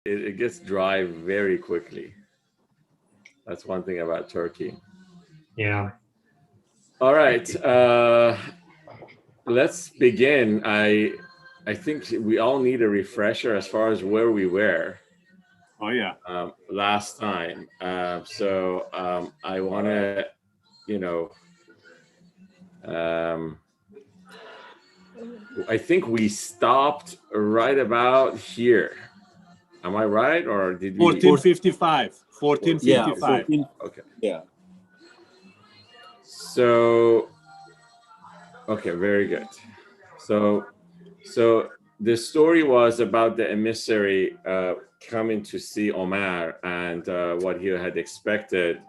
it gets dry very quickly. That's one thing about Turkey. Yeah. All right, let's begin. I think we all need a refresher as far as where we were Oh yeah. last time. I want to, you know, um, I think we stopped right about here. Am I right, or did we? 1455. Yeah, 1455. 14. Okay. Yeah. So, okay, very good. So, so the story was about the emissary coming to see Omar and what he had expected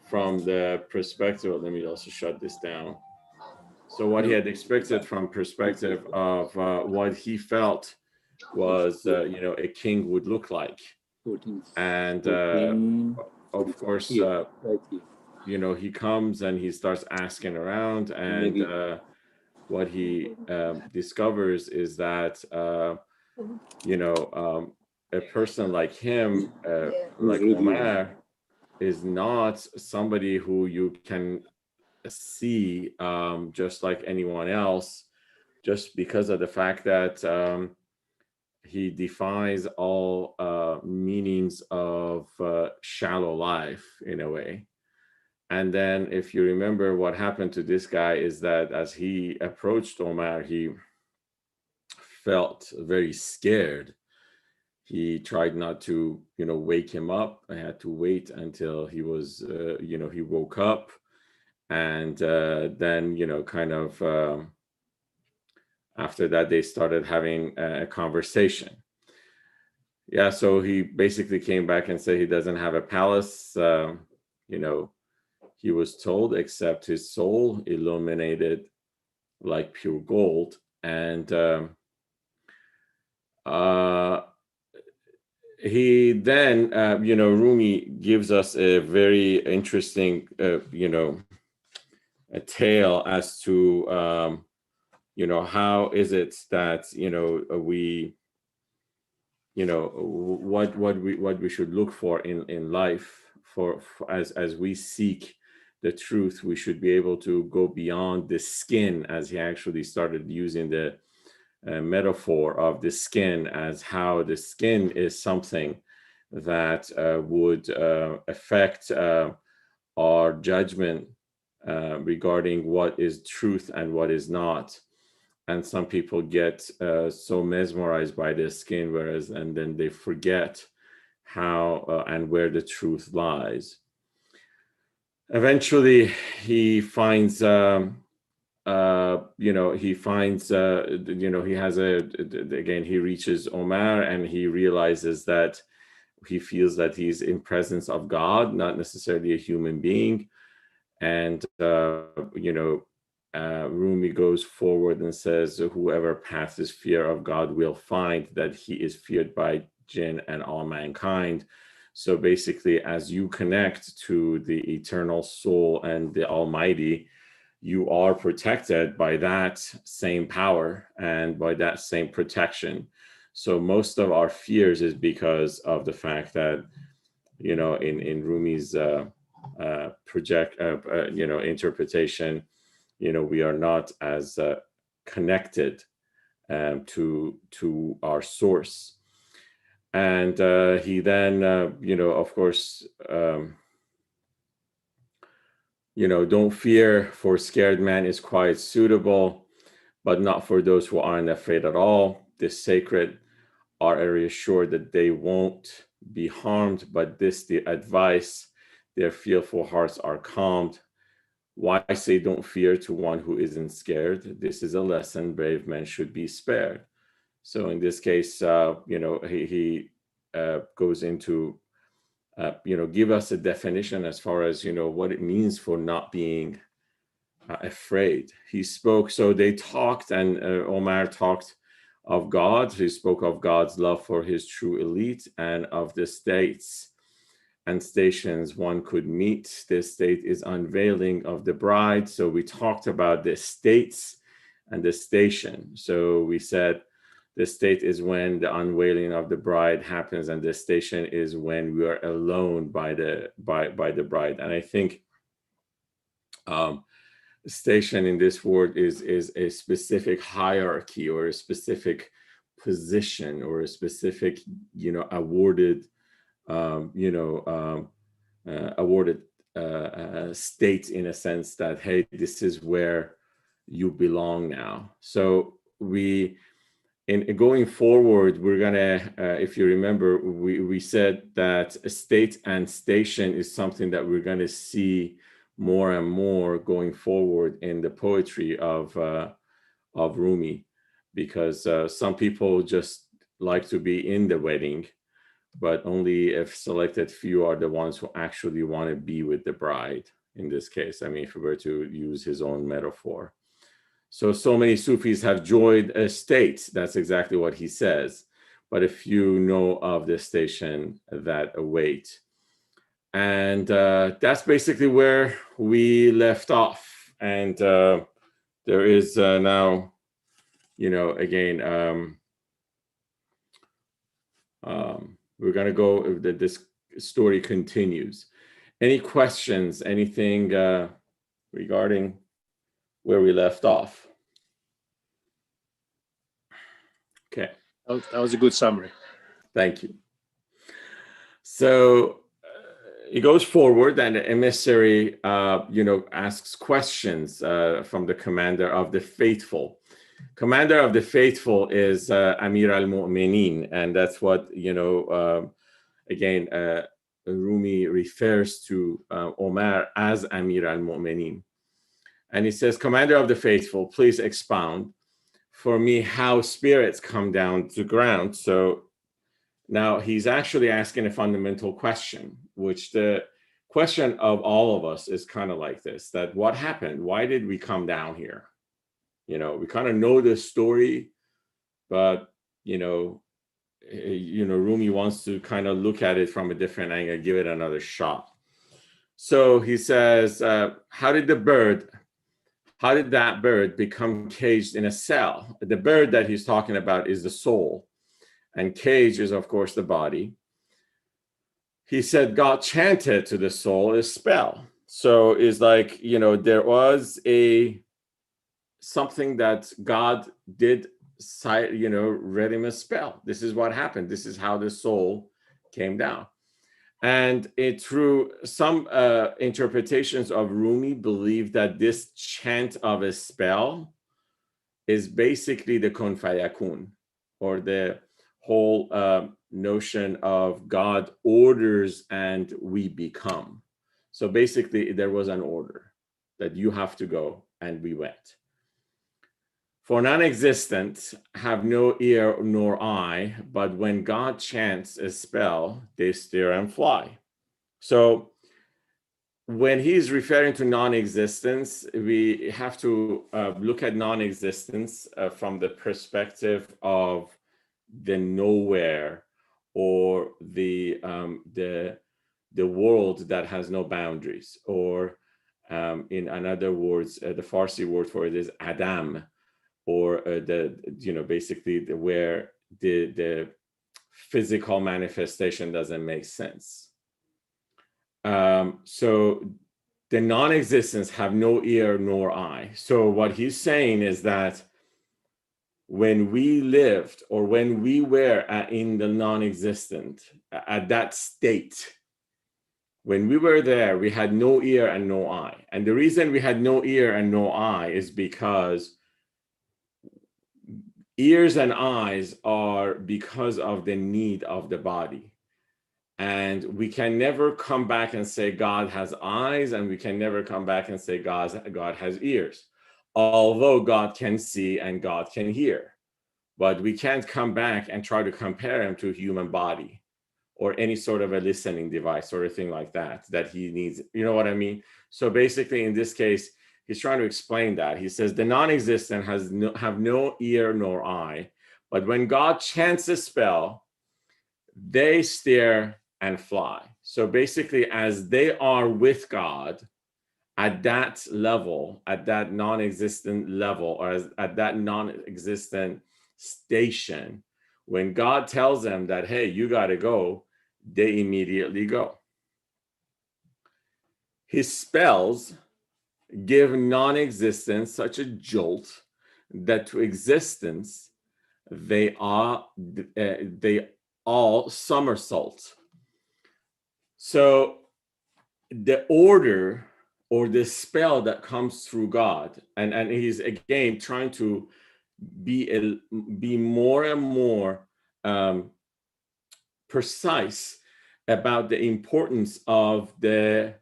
from the perspective. Let me also shut this down. So what he had expected from perspective of what he felt was, a king would look like. 14. And 14. of course, Here, right here. he comes and he starts asking around, and Maybe. what he discovers is that, a person like him, like really- Omar, is not somebody who you can see just like anyone else, just because of the fact that he defies all meanings of shallow life in a way. And then, if you remember, what happened to this guy is that as he approached Omar, he felt very scared. He tried not to, wake him up. I had to wait until he was, he woke up. And then, kind of after that, they started having a conversation. Yeah, so he basically came back and said he doesn't have a palace. You know, he was told, except his soul illuminated like pure gold. And he then, Rumi gives us a very interesting, a tale as to, how is it that, we, what we should look for in life, for as we seek the truth. We should be able to go beyond the skin, as he actually started using the metaphor of the skin, as how the skin is something that would affect our judgment regarding what is truth and what is not. And some people get so mesmerized by their skin, and then they forget how and where the truth lies. Eventually, he finds, he has again, he reaches Omar, and he realizes that he feels that he's in presence of God, not necessarily a human being. And, Rumi goes forward and says, whoever passes fear of God will find that he is feared by jinn and all mankind. So basically, as you connect to the eternal soul and the Almighty, you are protected by that same power and by that same protection. So most of our fears is because of the fact that, in Rumi's interpretation, we are not as connected to our source. And he then, of course, don't fear, for scared man is quite suitable, but not for those who aren't afraid at all. The sacred are reassured that they won't be harmed, but this the advice, their fearful hearts are calmed. Why say don't fear to one who isn't scared? This is a lesson brave men should be spared. So in this case, he goes into, give us a definition as far as, what it means for not being afraid. He spoke, so they talked, and Omar talked of God. He spoke of God's love for his true elite and of the states and stations one could meet. This state is unveiling of the bride. So we talked about the states and the station. So we said The state is when the unveiling of the bride happens, and the station is when we are alone by the bride. And I think station in this word is a specific hierarchy or a specific position or a specific, awarded, awarded state, in a sense that, hey, this is where you belong now. So in going forward, we're gonna, if you remember, we said that a state and station is something that we're gonna see more and more going forward in the poetry of Rumi, because some people just like to be in the wedding, but only if selected few are the ones who actually want to be with the bride. In this case, I mean, if we were to use his own metaphor. So many Sufis have joined a state. That's exactly what he says. But if you know of the station that await. And that's basically where we left off. And there is now, again, we're going to go, this story continues. Any questions, anything regarding where we left off? Okay. That was a good summary. Thank you. So he goes forward, and the emissary, asks questions from the commander of the faithful. Commander of the faithful is Amir al-Mu'minin, and that's what, again, Rumi refers to Omar as Amir al-Mu'minin. And he says, Commander of the faithful, please expound for me how spirits come down to ground. So now he's actually asking a fundamental question, which the question of all of us is kind of like this, that what happened? Why did we come down here? We kind of know the story, but, Rumi wants to kind of look at it from a different angle, give it another shot. So he says, how did that bird become caged in a cell? The bird that he's talking about is the soul, and cage is, of course, the body. He said God chanted to the soul a spell. So it's like, there was something that God did, read him a spell. This is what happened. This is how the soul came down. And through some interpretations of Rumi, believe that this chant of a spell is basically the kun fayakun, or the whole notion of God orders and we become. So basically, there was an order that you have to go, and we went. For non-existent have no ear nor eye, but when God chants a spell, they stir and fly. So when he's referring to non-existence, we have to look at non-existence from the perspective of the nowhere, or the world that has no boundaries, or in other words, the Farsi word for it is Adam, or basically where the physical manifestation doesn't make sense. So the non-existence have no ear nor eye. So what he's saying is that when we lived, or when we were in the non-existent, at that state, when we were there, we had no ear and no eye. And the reason we had no ear and no eye is because ears and eyes are because of the need of the body. And we can never come back and say God has eyes, and we can never come back and say God has ears, although God can see and God can hear. But we can't come back and try to compare him to a human body or any sort of a listening device or a thing like that he needs. You know what I mean? So basically, in this case, he's trying to explain that. He says the non-existent have no ear nor eye, but when God chants a spell, they stir and fly. So basically, as they are with God at that level, at that non-existent level, or at that non-existent station. When God tells them that, hey, you got to go, they immediately go. His spells give non-existence such a jolt that to existence they all somersault. So the order or the spell that comes through God, and he's again trying to be more and more precise about the importance of the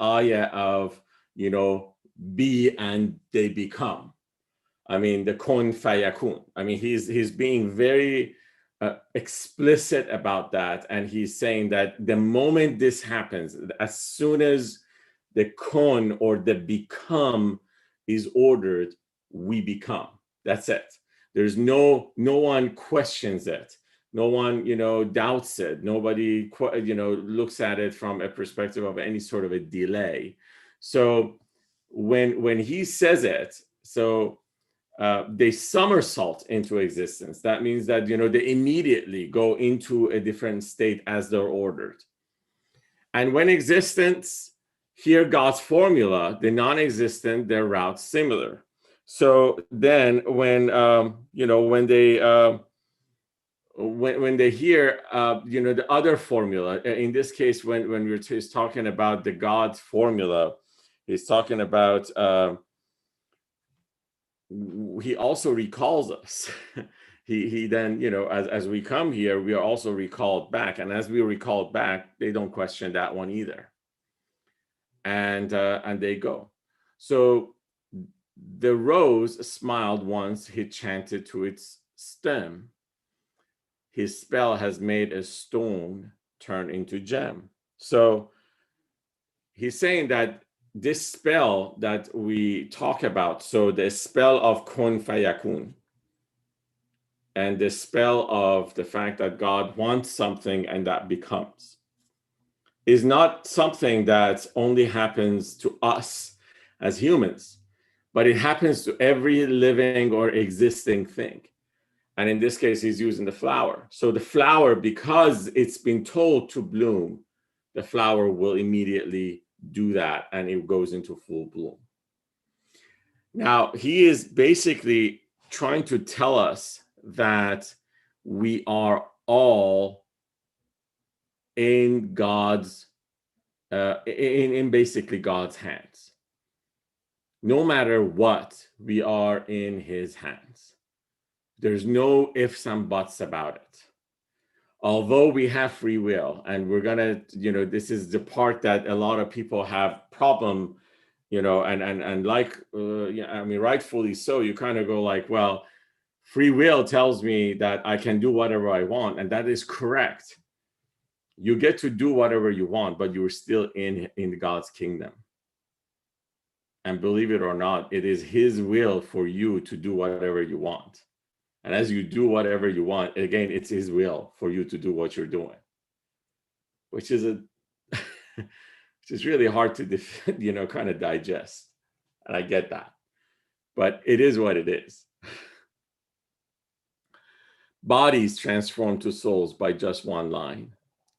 ayah of, be and they become. I mean, the kun fayakun. I mean, he's being very explicit about that, and he's saying that the moment this happens, as soon as the kun or the become is ordered, we become. That's it. There's no one questions it. No one, doubts it. Nobody, looks at it from a perspective of any sort of a delay. So when he says it, so they somersault into existence. That means that, they immediately go into a different state as they're ordered. And when existence, here God's formula, the non-existent, their routes similar. So then when, when they hear, the other formula, in this case, when we're talking about the God's formula, he's talking about, he also recalls us. he then, as we come here, we are also recalled back. And as we are recalled back, they don't question that one either. And they go. So the rose smiled once he chanted to its stem. His spell has made a stone turn into gem. So he's saying that this spell that we talk about, so the spell of kun fayakun, and the spell of the fact that God wants something and that becomes, is not something that only happens to us as humans, but it happens to every living or existing thing. And in this case, he's using the flower. So the flower, because it's been told to bloom, the flower will immediately do that and it goes into full bloom. Now, he is basically trying to tell us that we are all in God's, in basically God's hands. No matter what, we are in his hands. There's no ifs and buts about it. Although we have free will, and we're gonna, this is the part that a lot of people have problem, and like, I mean, rightfully so, you kind of go like, well, free will tells me that I can do whatever I want, and that is correct. You get to do whatever you want, but you're still in God's kingdom. And believe it or not, it is his will for you to do whatever you want. And as you do whatever you want, again, it's his will for you to do what you're doing, which is which is really hard to kind of digest. And I get that, but it is what it is. Bodies transformed to souls by just one line.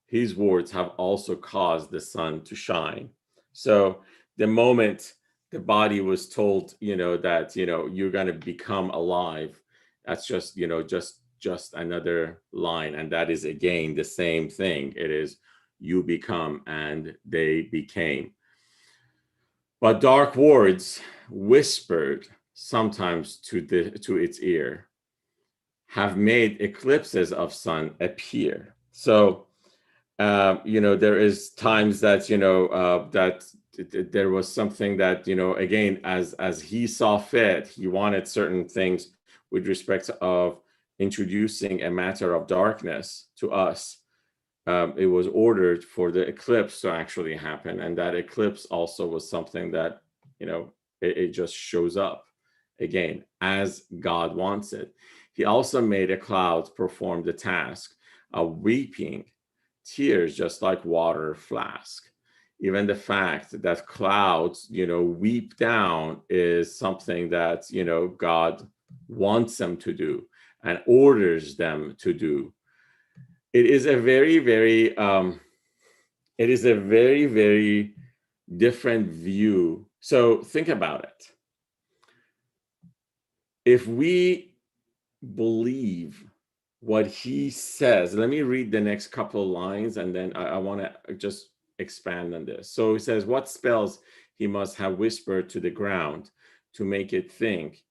His words have also caused the sun to shine. So the moment the body was told, that, you're going to become alive, that's just, just another line. And that is, again, the same thing. It is, you become and they became. But dark words whispered sometimes to its ear have made eclipses of sun appear. So, there is times that, that there was something that, again, as he saw fit, he wanted certain things with respect of introducing a matter of darkness to us. It was ordered for the eclipse to actually happen. And that eclipse also was something that, it just shows up again, as God wants it. He also made a cloud perform the task of weeping tears just like water flask. Even the fact that clouds, weep down is something that, God wants them to do. and orders them to do. It is a very, very, it is a very, very different view. So think about it. If we believe what he says, let me read the next couple of lines, and then I want to just expand on this. So he says, what spells he must have whispered to the ground to make it think,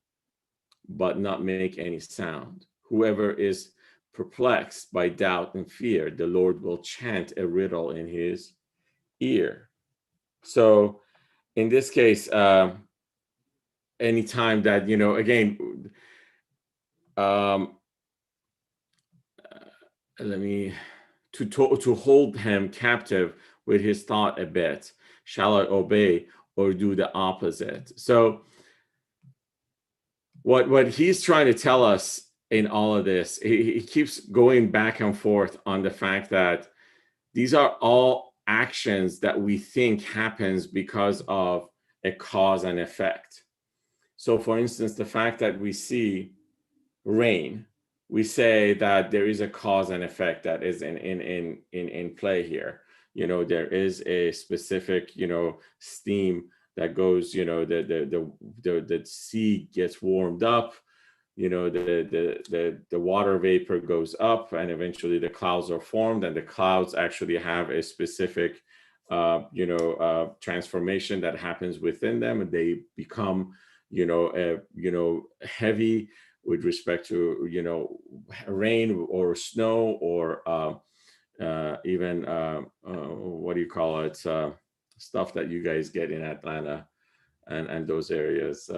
but not make any sound. Whoever is perplexed by doubt and fear, the Lord will chant a riddle in his ear. So in this case, anytime that, again, let me, to hold him captive with his thought a bit, shall I obey or do the opposite? So what he's trying to tell us in all of this, he keeps going back and forth on the fact that these are all actions that we think happens because of a cause and effect. So for instance, the fact that we see rain, we say that there is a cause and effect that is in play here. There is a specific, steam that goes, the sea gets warmed up, the water vapor goes up, and eventually the clouds are formed, and the clouds actually have a specific transformation that happens within them, and they become heavy with respect to rain or snow, or even what do you call it, stuff that you guys get in Atlanta and those areas.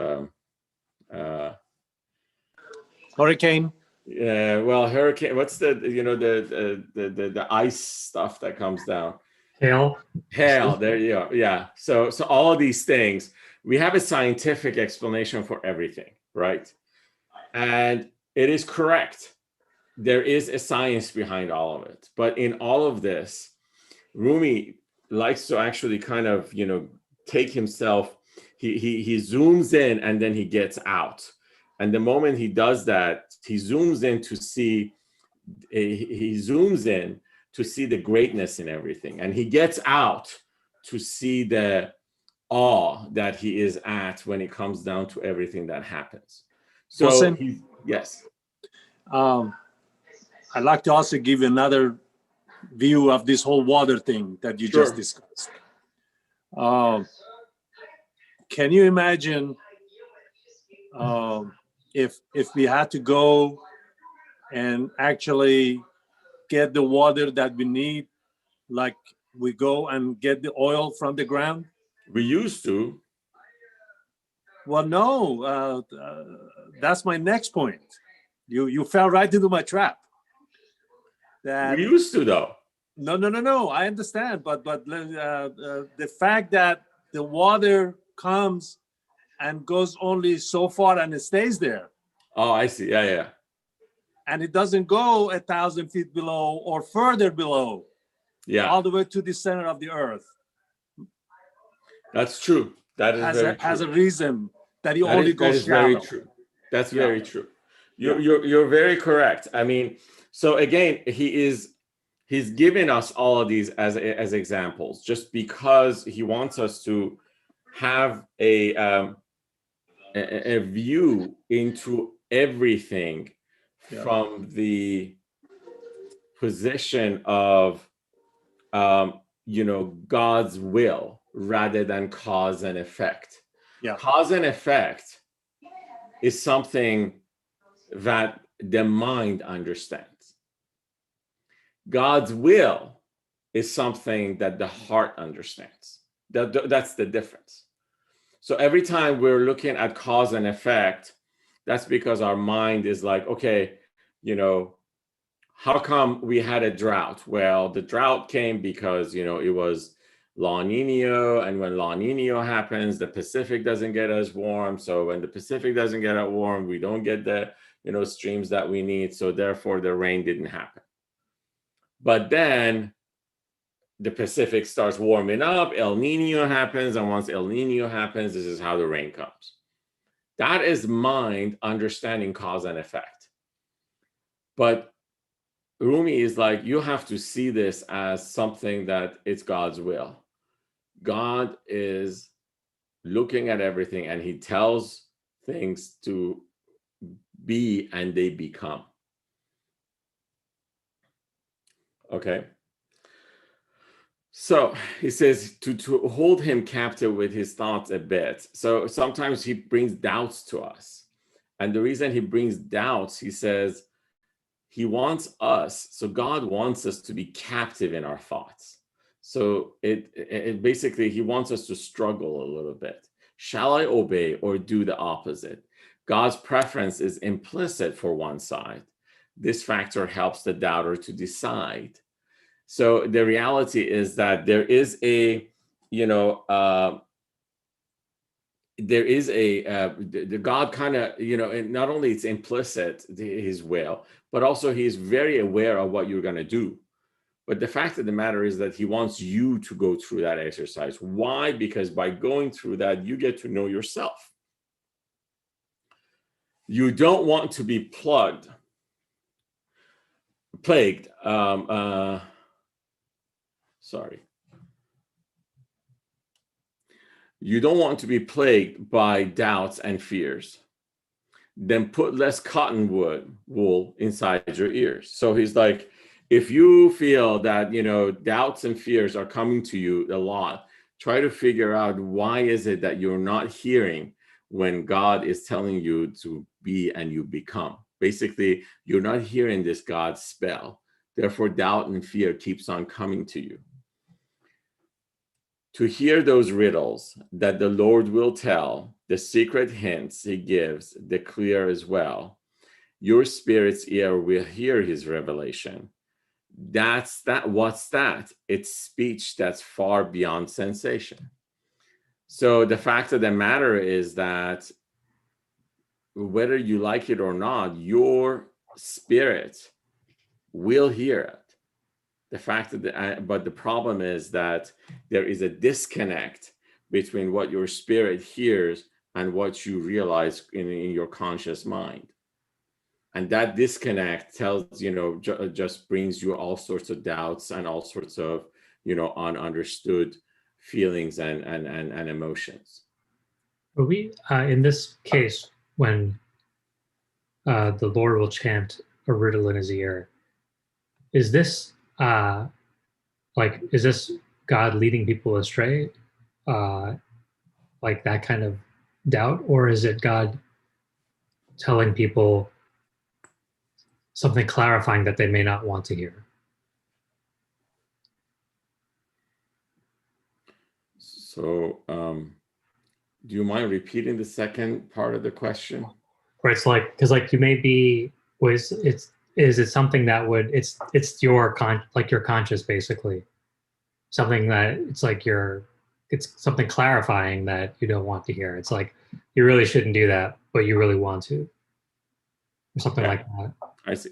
Hurricane. Yeah, well, hurricane. What's the ice stuff that comes down? Hail. Hail. There you go. Yeah. So all of these things, we have a scientific explanation for everything, right? And it is correct. There is a science behind all of it. But in all of this, Rumi likes to actually kind of, take himself, he zooms in and then he gets out. And the moment he does that, he zooms in to see the greatness in everything. And he gets out to see the awe that he is at when it comes down to everything that happens. So Wilson, yes. I'd like to also give you another view of this whole water thing that you just discussed. Can you imagine if we had to go and actually get the water that we need, like we go and get the oil from the ground? We used to. Well, no, that's my next point. You fell right into my trap. We used to, though. No. I understand, but the fact that the water comes and goes only so far and it stays there. Oh, I see. Yeah. And it doesn't go 1,000 feet below or further below. Yeah. All the way to the center of the earth. That's true. That is very true. Has a reason that he only goes shallow. Very true. That's very true. You're very correct. I mean, so again, he's given us all of these as examples, just because he wants us to have a view into everything from the position of God's will rather than cause and effect. Cause and effect is something that the mind understands. God's will is something that the heart understands. That's the difference. So every time we're looking at cause and effect, that's because our mind is like, okay, how come we had a drought? Well, the drought came because, it was La Nina, and when La Nina happens, the Pacific doesn't get as warm. So when the Pacific doesn't get as warm, we don't get the, streams that we need. So therefore, the rain didn't happen. But then the Pacific starts warming up, El Nino happens, and once El Nino happens, this is how the rain comes. That is mind understanding cause and effect. But Rumi is like, you have to see this as something that it's God's will. God is looking at everything, and he tells things to be, and they become. Okay. So he says to hold him captive with his thoughts a bit. So sometimes he brings doubts to us. And the reason he brings doubts, he says, he wants us, so God wants us to be captive in our thoughts. So it basically, he wants us to struggle a little bit. Shall I obey or do the opposite? God's preference is implicit for one side. This factor helps the doubter to decide. So the reality is that there is a, the God kind of, and not only it's implicit, his will, but also he's very aware of what you're going to do. But the fact of the matter is that he wants you to go through that exercise. Why? Because by going through that, you get to know yourself. You don't want to be plagued. You don't want to be plagued by doubts and fears. Then put less cotton wool inside your ears. So he's like, if you feel that, doubts and fears are coming to you a lot, try to figure out why is it that you're not hearing when God is telling you to be and you become. Basically, you're not hearing this God spell. Therefore, doubt and fear keeps on coming to you. To hear those riddles that the Lord will tell, the secret hints he gives, the clear as well, your spirit's ear will hear his revelation. What's that? It's speech that's far beyond sensation. So the fact of the matter is that whether you like it or not, your spirit will hear it. The fact that, but the problem is that there is a disconnect between what your spirit hears and what you realize in your conscious mind. And that disconnect tells, just brings you all sorts of doubts and all sorts of, ununderstood feelings and emotions. But we, in this case, when the Lord will chant a riddle in his ear, is this is this God leading people astray, like that kind of doubt, or is it God telling people something clarifying that they may not want to hear? So, do you mind repeating the second part of the question? Where it's like, because like you may be, is it something that would, it's your your conscious, basically something that it's like it's something clarifying that you don't want to hear. It's like you really shouldn't do that, but you really want to, or something like that. I see.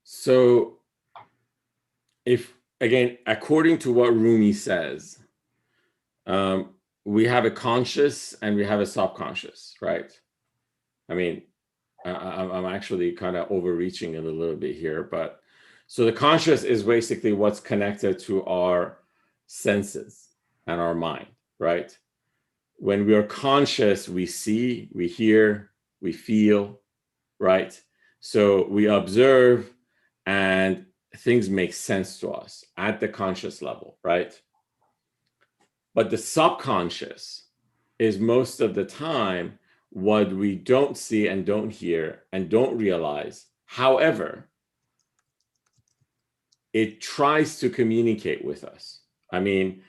So if, again, according to what Rumi says, we have a conscious and we have a subconscious, right? I mean, I'm actually kind of overreaching it a little bit here, but so the conscious is basically what's connected to our senses and our mind, right? When we are conscious, we see, we hear, we feel, right? So we observe and things make sense to us at the conscious level, right? But the subconscious is most of the time what we don't see and don't hear and don't realize. However, it tries to communicate with us. I mean,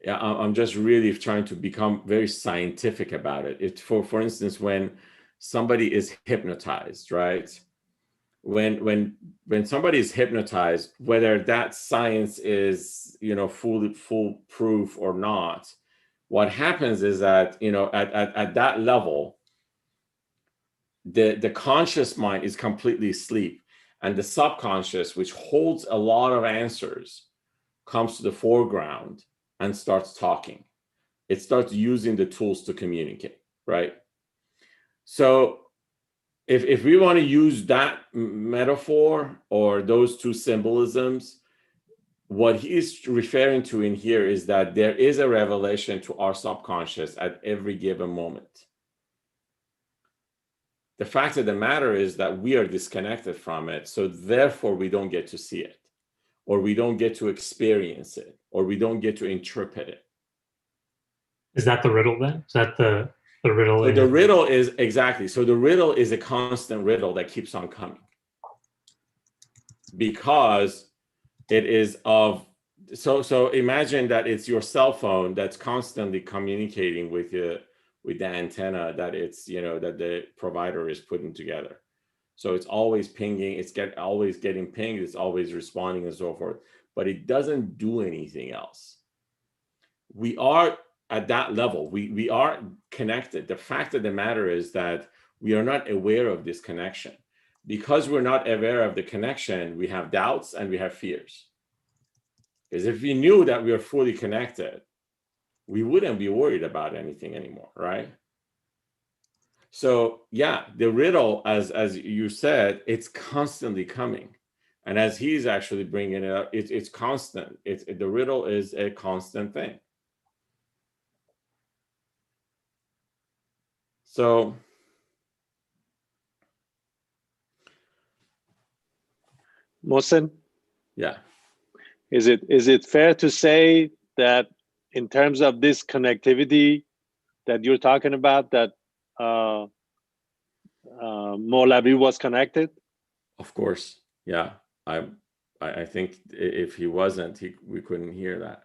I'm just really trying to become very scientific about it. For instance, when somebody is hypnotized, right? When somebody is hypnotized, whether that science is foolproof or not, what happens is that at that level, the conscious mind is completely asleep, and the subconscious, which holds a lot of answers, comes to the foreground and starts talking. It starts using the tools to communicate, right? So if we want to use that metaphor or those two symbolisms, what he's referring to in here is that there is a revelation to our subconscious at every given moment. The fact of the matter is that we are disconnected from it, so therefore we don't get to see it, or we don't get to experience it, or we don't get to interpret it. Is that the riddle then? Is that the riddle? So the riddle is exactly. So the riddle is a constant riddle that keeps on coming because it is of. So imagine that it's your cell phone that's constantly communicating with you with the antenna that it's that the provider is putting together. So it's always pinging. It's always getting pinged. It's always responding and so forth. But it doesn't do anything else. We are at that level. We are connected. The fact of the matter is that we are not aware of this connection. Because we're not aware of the connection, we have doubts and we have fears. Because if we knew that we are fully connected, we wouldn't be worried about anything anymore, right? So yeah, the riddle, as you said, it's constantly coming. And as he's actually bringing it up, it's constant. The riddle is a constant thing. So Mohsen, yeah. is it fair to say that in terms of this connectivity that you're talking about, that Molabi was connected? Of course, yeah. I think if he wasn't, we couldn't hear that.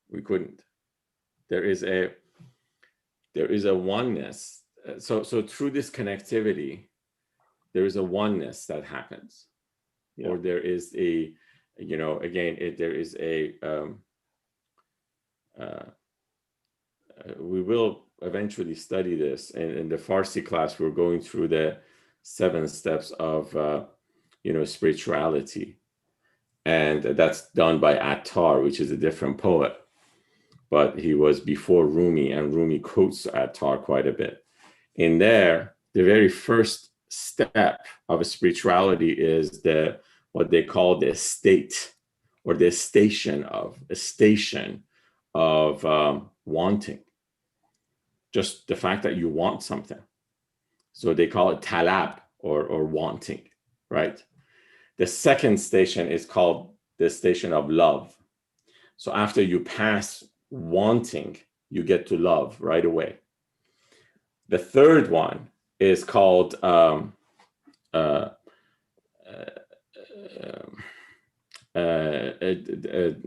We couldn't. There is a oneness. So through this connectivity, there is a oneness that happens, or there is a, again, there is a. We will eventually study this in the Farsi class. We're going through the 7 steps of spirituality, and that's done by Attar, which is a different poet, but he was before Rumi, and Rumi quotes Attar quite a bit. In there, the very first step of a spirituality is what they call the state, or the station of wanting. Just the fact that you want something. So they call it talab, or wanting, right? The second station is called the station of love. So after you pass wanting, you get to love right away. The third one is called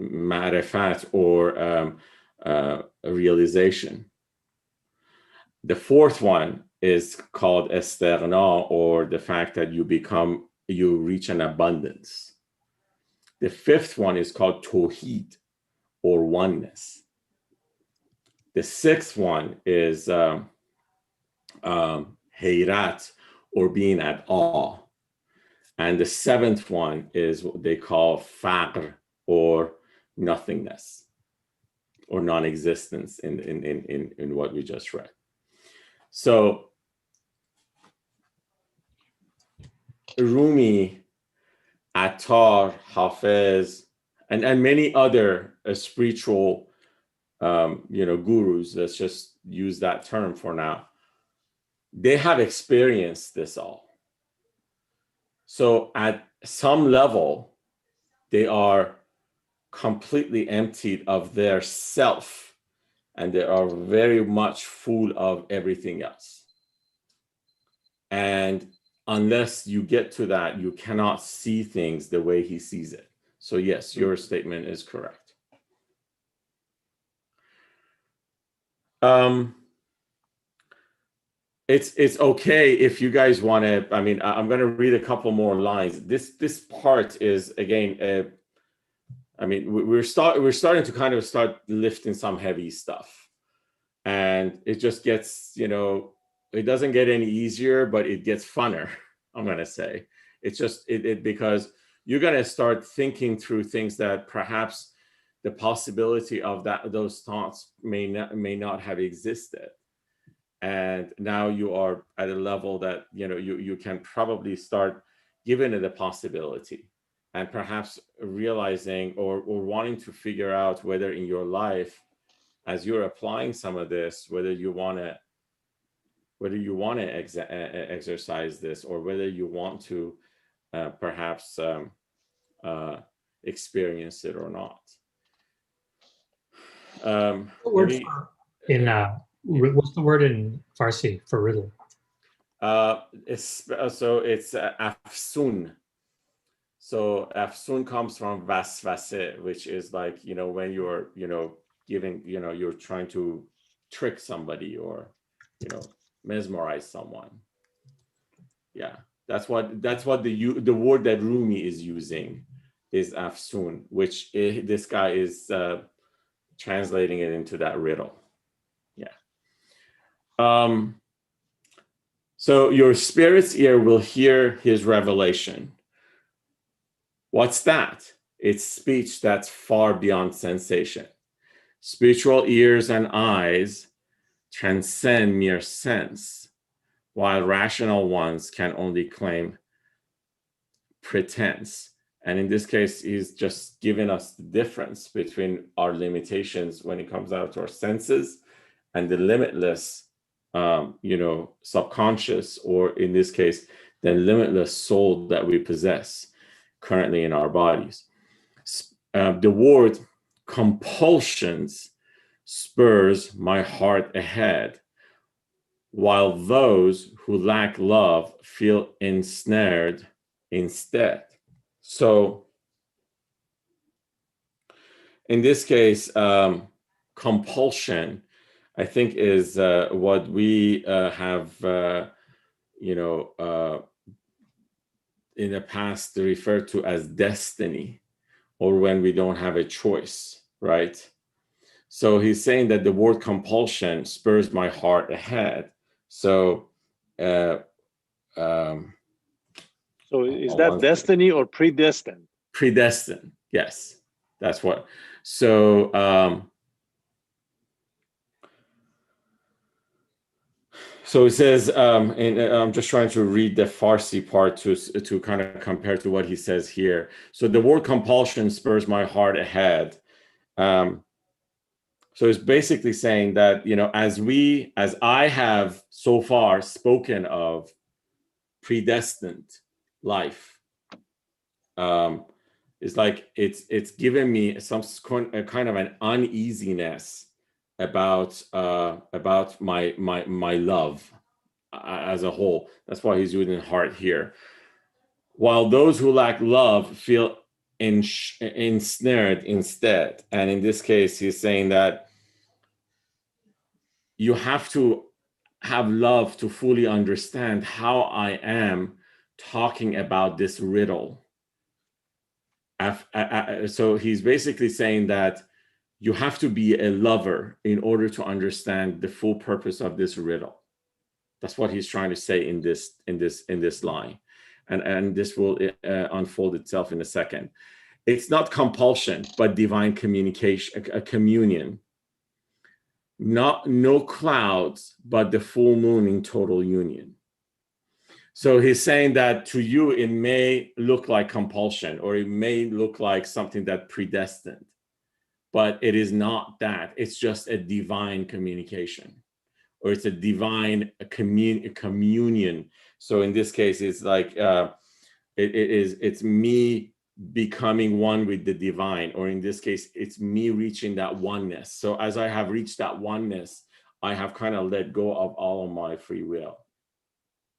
marifat, or realization. The fourth one is called istighna, or the fact that you reach an abundance. The fifth one is called tawheed, or oneness. The sixth one is hayrat, or being at awe. And the seventh one is what they call faqr, or nothingness, or non-existence in what we just read. So Rumi, Attar, Hafiz, and many other spiritual gurus, let's just use that term for now, they have experienced this all. So at some level, they are completely emptied of their self, and they are very much full of everything else. And unless you get to that, you cannot see things the way he sees it. So yes, your statement is correct. It's okay if you guys want to. I mean, I'm going to read a couple more lines. This part is, again, I mean, we're starting to kind of start lifting some heavy stuff, and it just gets, it doesn't get any easier, but it gets funner. I'm going to say it's just because you're going to start thinking through things that perhaps the possibility of those thoughts may not have existed. and now you are at a level that you can probably start giving it a possibility, and perhaps realizing or wanting to figure out whether in your life, as you're applying some of this, whether you want to exercise this, or whether you want to perhaps experience it or not. What's the word in Farsi for riddle? It's afsun. So afsun comes from vasvase, which is like, when you're, giving, you're trying to trick somebody or, mesmerize someone. Yeah, that's what the word that Rumi is using is afsun, which this guy is translating it into that riddle. Yeah. So your spirit's ear will hear his revelation. What's that? It's speech that's far beyond sensation. Spiritual ears and eyes transcend mere sense, while rational ones can only claim pretense. And in this case, he's just giving us the difference between our limitations when it comes out to our senses and the limitless, subconscious, or in this case, the limitless soul that we possess currently in our bodies. The word compulsions spurs my heart ahead, while those who lack love feel ensnared instead. So in this case, compulsion, I think, is what we have, in the past referred to as destiny, or when we don't have a choice, right? So he's saying that the word compulsion spurs my heart ahead. So, so is that destiny or predestined? Predestined, yes, that's what. So, so it says, and I'm just trying to read the Farsi part to kind of compare to what he says here. So the word compulsion spurs my heart ahead. So it's basically saying that, as I have so far spoken of predestined life, it's like it's given me some kind of an uneasiness about my love as a whole. That's why he's using heart here. While those who lack love feel ensnared instead. And in this case, he's saying that you have to have love to fully understand how I am talking about this riddle. So he's basically saying that you have to be a lover in order to understand the full purpose of this riddle. That's what he's trying to say in this line, and this will unfold itself in a second. It's not compulsion, but divine communication, a communion. No clouds, but the full moon in total union. So he's saying that to you, it may look like compulsion, or it may look like something that predestined, but it is not that. It's just a divine communication, or it's a divine communion. So in this case, it's like it's me becoming one with the divine, or in this case, it's me reaching that oneness. So as I have reached that oneness, I have kind of let go of all of my free will.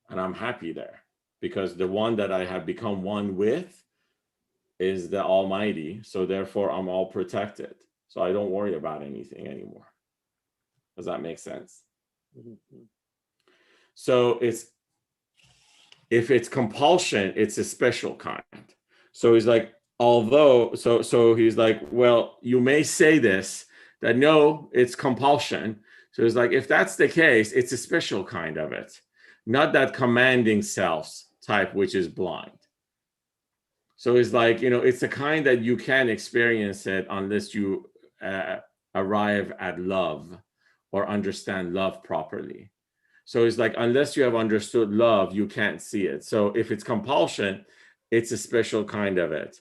And I'm happy there, because the one that I have become one with is the Almighty. So therefore, I'm all protected. So I don't worry about anything anymore. Does that make sense? Mm-hmm. So if it's compulsion, it's a special kind. So he's like, so he's like, well, you may say this, that no, it's compulsion. So he's like, if that's the case, it's a special kind of it, not that commanding selves type, which is blind. So it's like, it's a kind that you can't experience it unless you arrive at love or understand love properly. So it's like, unless you have understood love, you can't see it. So if it's compulsion, it's a special kind of it,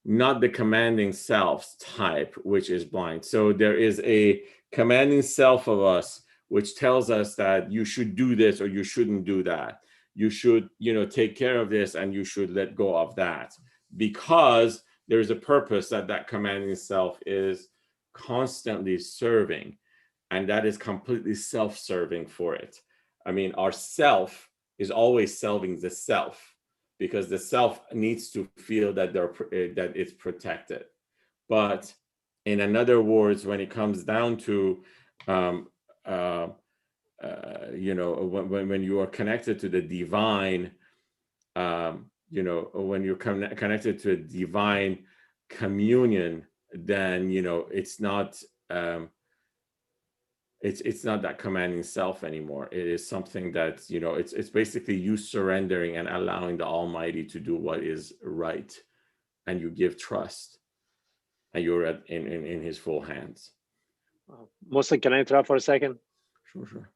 not the commanding self type, which is blind. So there is a commanding self of us, which tells us that you should do this or you shouldn't do that. You should, take care of this and you should let go of that, because there's a purpose that that commanding self is constantly serving, and that is completely self-serving for it. I mean, our self is always serving the self, because the self needs to feel that that it's protected. But in other words, when it comes down to when you are connected to the divine, when you're connected to a divine communion, then it's not it's not that commanding self anymore. It is something that it's basically you surrendering and allowing the Almighty to do what is right, and you give trust, and you're in His full hands. Mostly, can I interrupt for a second? Sure.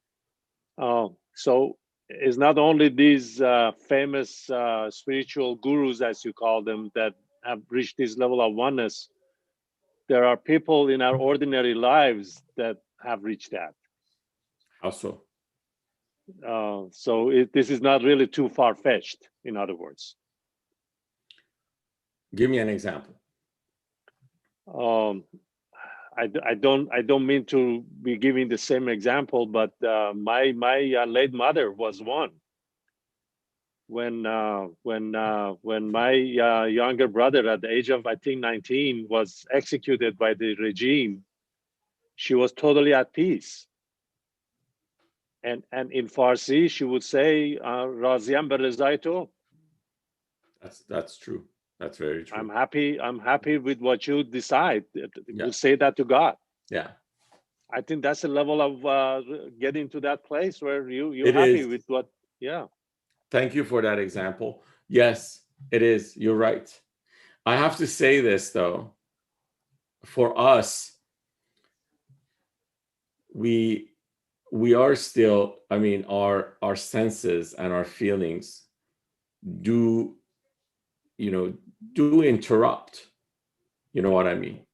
So it's not only these famous spiritual gurus, as you call them, that have reached this level of oneness. There are people in our ordinary lives that have reached that. How so? This is not really too far-fetched, in other words. Give me an example. I don't mean to be giving the same example, but my late mother was one. When my younger brother, at the age of, I think, 19, was executed by the regime, she was totally at peace. And in Farsi, she would say, "Raziyam be rezai to." That's true. That's very true. I'm happy with what you decide. Yeah. You say that to God. Yeah. I think that's a level of getting to that place where you're It happy is. with what. Yeah. Thank you for that example. Yes, it is. You're right. I have to say this, though. For us, we are still, I mean, our senses and our feelings do interrupt. You know what I mean?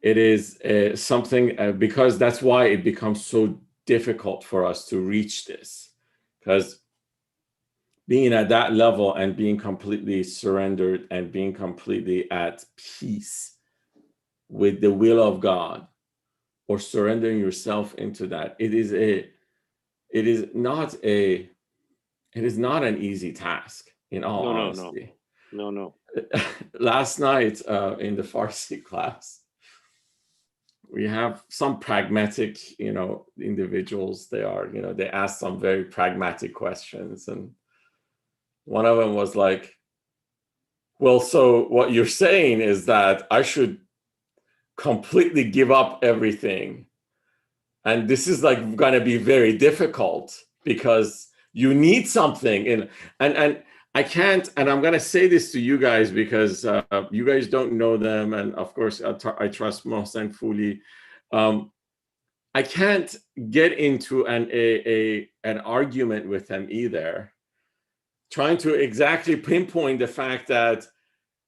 It is something, because that's why it becomes so difficult for us to reach this, because being at that level and being completely surrendered and being completely at peace with the will of God, or surrendering yourself into that, it is not an easy task, in all honesty. No. Last night in the Farsi class, we have some pragmatic, individuals. They ask some very pragmatic questions, and one of them was like, well, so what you're saying is that I should completely give up everything. And this is like going to be very difficult because you need something. And I can't, and I'm going to say this to you guys because you guys don't know them. And of course, I trust Mohsen fully. I can't get into an argument with them either, trying to exactly pinpoint the fact that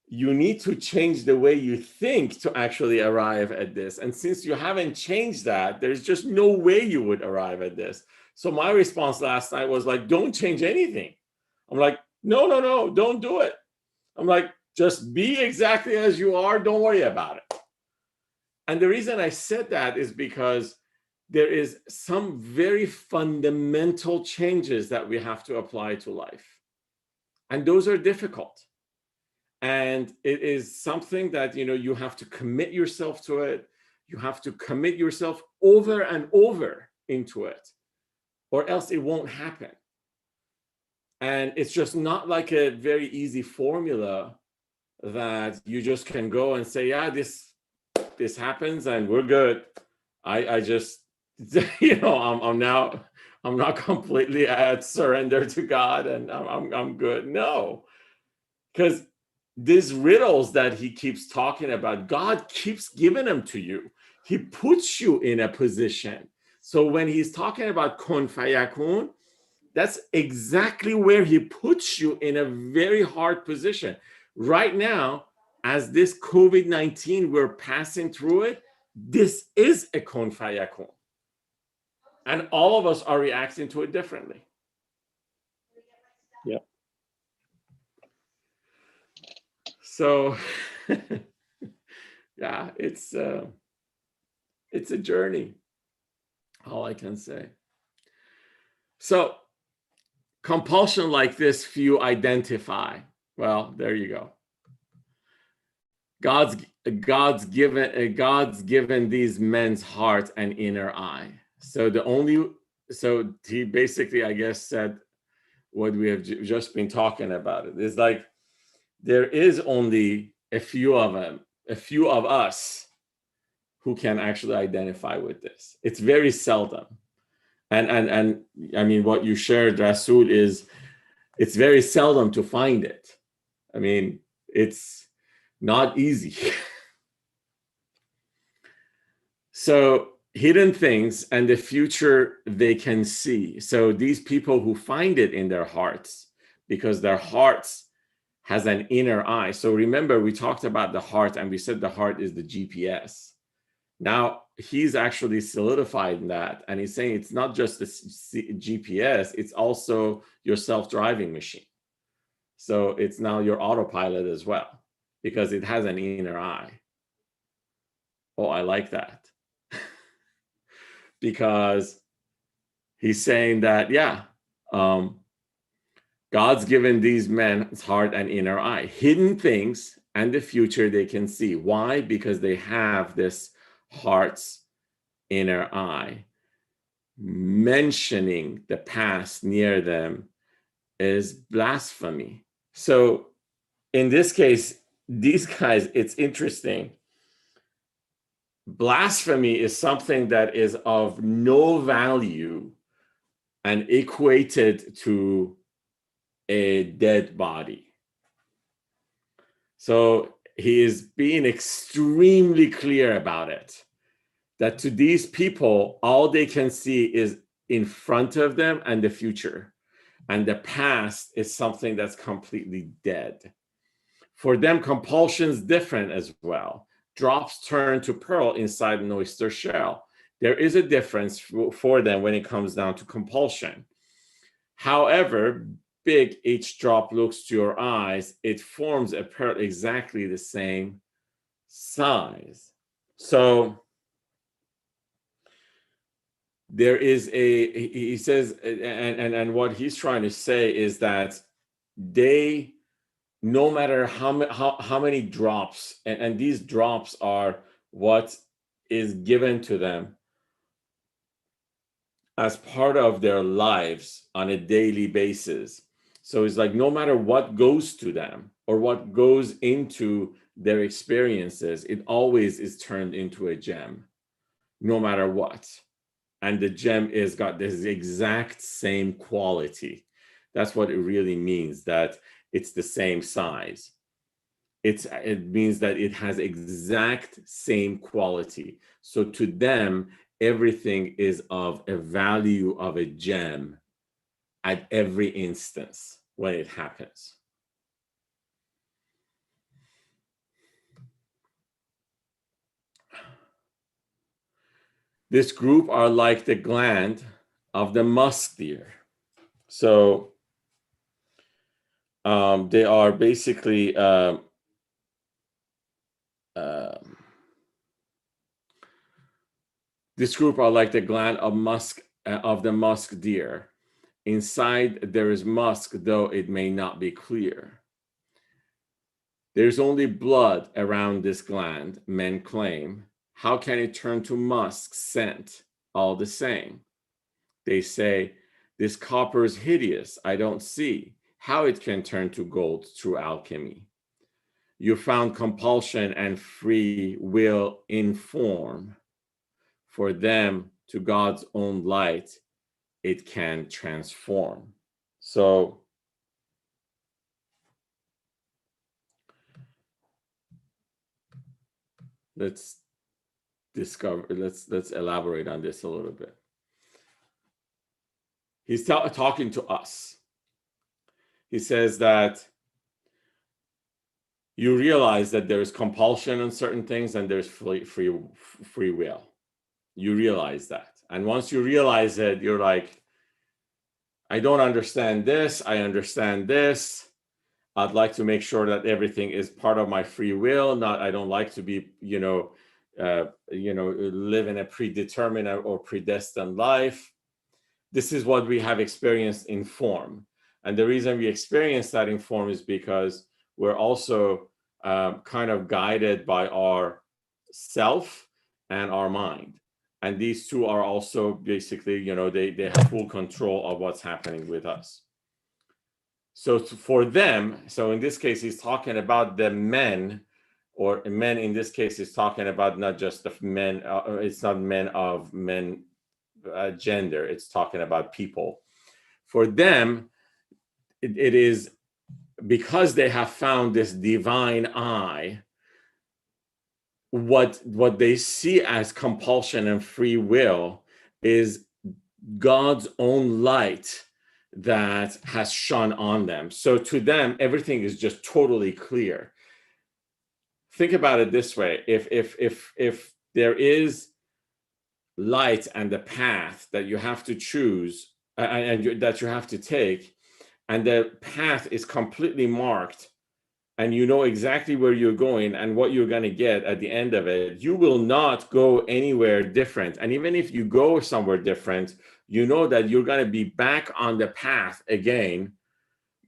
you need to change the way you think to actually arrive at this. And since you haven't changed that, there's just no way you would arrive at this. So my response last night was like, don't change anything. I'm like, no, don't do it. I'm like, just be exactly as you are. Don't worry about it. And the reason I said that is because there is some very fundamental changes that we have to apply to life. And those are difficult. And it is something that, you have to commit yourself to it. You have to commit yourself over and over into it, or else it won't happen. And it's just not like a very easy formula that you just can go and say, yeah, this happens and we're good. I just, I'm not completely at surrender to God and I'm good. No, because these riddles that he keeps talking about, God keeps giving them to you. He puts you in a position So when he's talking about kun fayakun, that's exactly where he puts you in a very hard position. Right now, as this COVID-19, we're passing through it, this is a kun fayakun. And all of us are reacting to it differently. Yeah. So, yeah, it's a journey, all I can say. So, compulsion like this, few identify. Well, there you go. God's given these men's heart an inner eye. So he basically, I guess, said what we have just been talking about. It is like there is only a few of us who can actually identify with this. It's very seldom. And I mean, what you shared, Rasul, is it's very seldom to find it. I mean, it's not easy. So hidden things and the future they can see. So these people who find it in their hearts, because their hearts has an inner eye. So remember, we talked about the heart and we said the heart is the GPS. Now he's actually solidified that, and he's saying it's not just the GPS, it's also your self-driving machine. So it's now your autopilot as well, because it has an inner eye. Oh, I like that. Because he's saying that, yeah, God's given these men's heart and inner eye, hidden things and the future they can see. Why? Because they have this heart's inner eye. Mentioning the past near them is blasphemy. So in this case, these guys, it's interesting. Blasphemy is something that is of no value and equated to a dead body. So he is being extremely clear about it, that to these people, all they can see is in front of them and the future. And the past is something that's completely dead. For them, compulsion is different as well. Drops turn to pearl inside an oyster shell. There is a difference for them when it comes down to compulsion. However big each drop looks to your eyes, it forms a pearl exactly the same size. So there is he says, and what he's trying to say is that they, no matter how many drops, and these drops are what is given to them as part of their lives on a daily basis. So it's like no matter what goes to them or what goes into their experiences, it always is turned into a gem, no matter what. And the gem is got this exact same quality. That's what it really means, that it's the same size. It means that it has exact same quality. So to them, everything is of a value of a gem at every instance when it happens. This group are like the gland of the musk deer. So they are basically this group are like the gland of the musk deer. Inside there is musk, though it may not be clear. There's only blood around this gland, men claim. How can it turn to musk scent all the same? They say, this copper is hideous. I don't see how it can turn to gold through alchemy. You found compulsion and free will in form. For them, to God's own light, it can transform. So let's elaborate on this a little bit. He's talking to us. He says that you realize that there is compulsion on certain things and there's free will. You realize that. And once you realize it, you're like, I don't understand this. I understand this. I'd like to make sure that everything is part of my free will. I don't like to be, live in a predetermined or predestined life. This is what we have experienced in form. And the reason we experience that in form is because we're also kind of guided by our self and our mind. And these two are also basically, they have full control of what's happening with us. So for them, so in this case, he's talking about the men, or men in this case is talking about not just the men, it's not men of men gender, it's talking about people. For them, it is because they have found this divine eye, what they see as compulsion and free will is God's own light that has shone on them. So to them, everything is just totally clear. Think about it this way: if there is light and the path that you have to choose and that you have to take, and the path is completely marked, and you know exactly where you're going and what you're going to get at the end of it, you will not go anywhere different. And even if you go somewhere different, you know that you're going to be back on the path again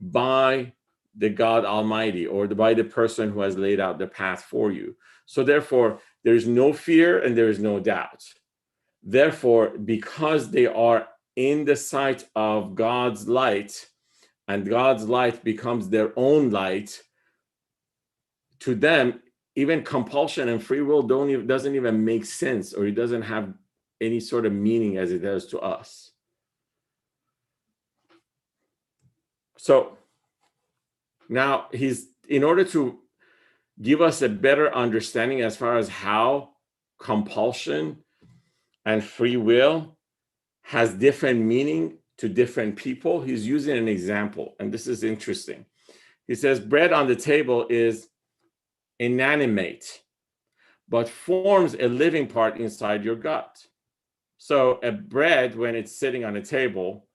by the God Almighty, or by the person who has laid out the path for you. So therefore, there's no fear and there is no doubt. Therefore, because they are in the sight of God's light, and God's light becomes their own light, to them, even compulsion and free will doesn't even make sense, or it doesn't have any sort of meaning as it does to us. So now in order to give us a better understanding as far as how compulsion and free will has different meaning to different people, he's using an example, and this is interesting. He says bread on the table is inanimate, but forms a living part inside your gut. So a bread, when it's sitting on a table,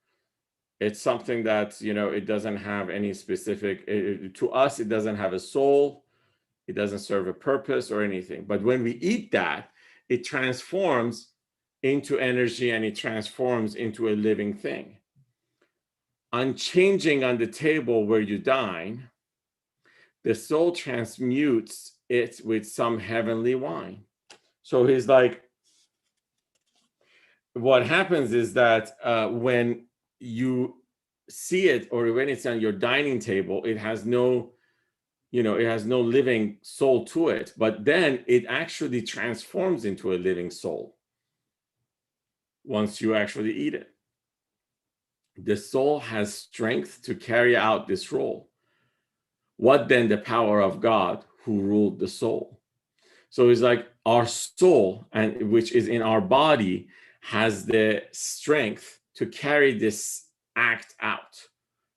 it's something that, it doesn't have any specific, to us, it doesn't have a soul. It doesn't serve a purpose or anything. But when we eat that, it transforms into energy and it transforms into a living thing. Unchanging on the table where you dine, the soul transmutes it with some heavenly wine. So he's like, what happens is that when you see it, or when it's on your dining table, it has no living soul to it, but then it actually transforms into a living soul once you actually eat it. The soul has strength to carry out this role. What then the power of God who ruled the soul? So it's like our soul, and which is in our body, has the strength to carry this act out,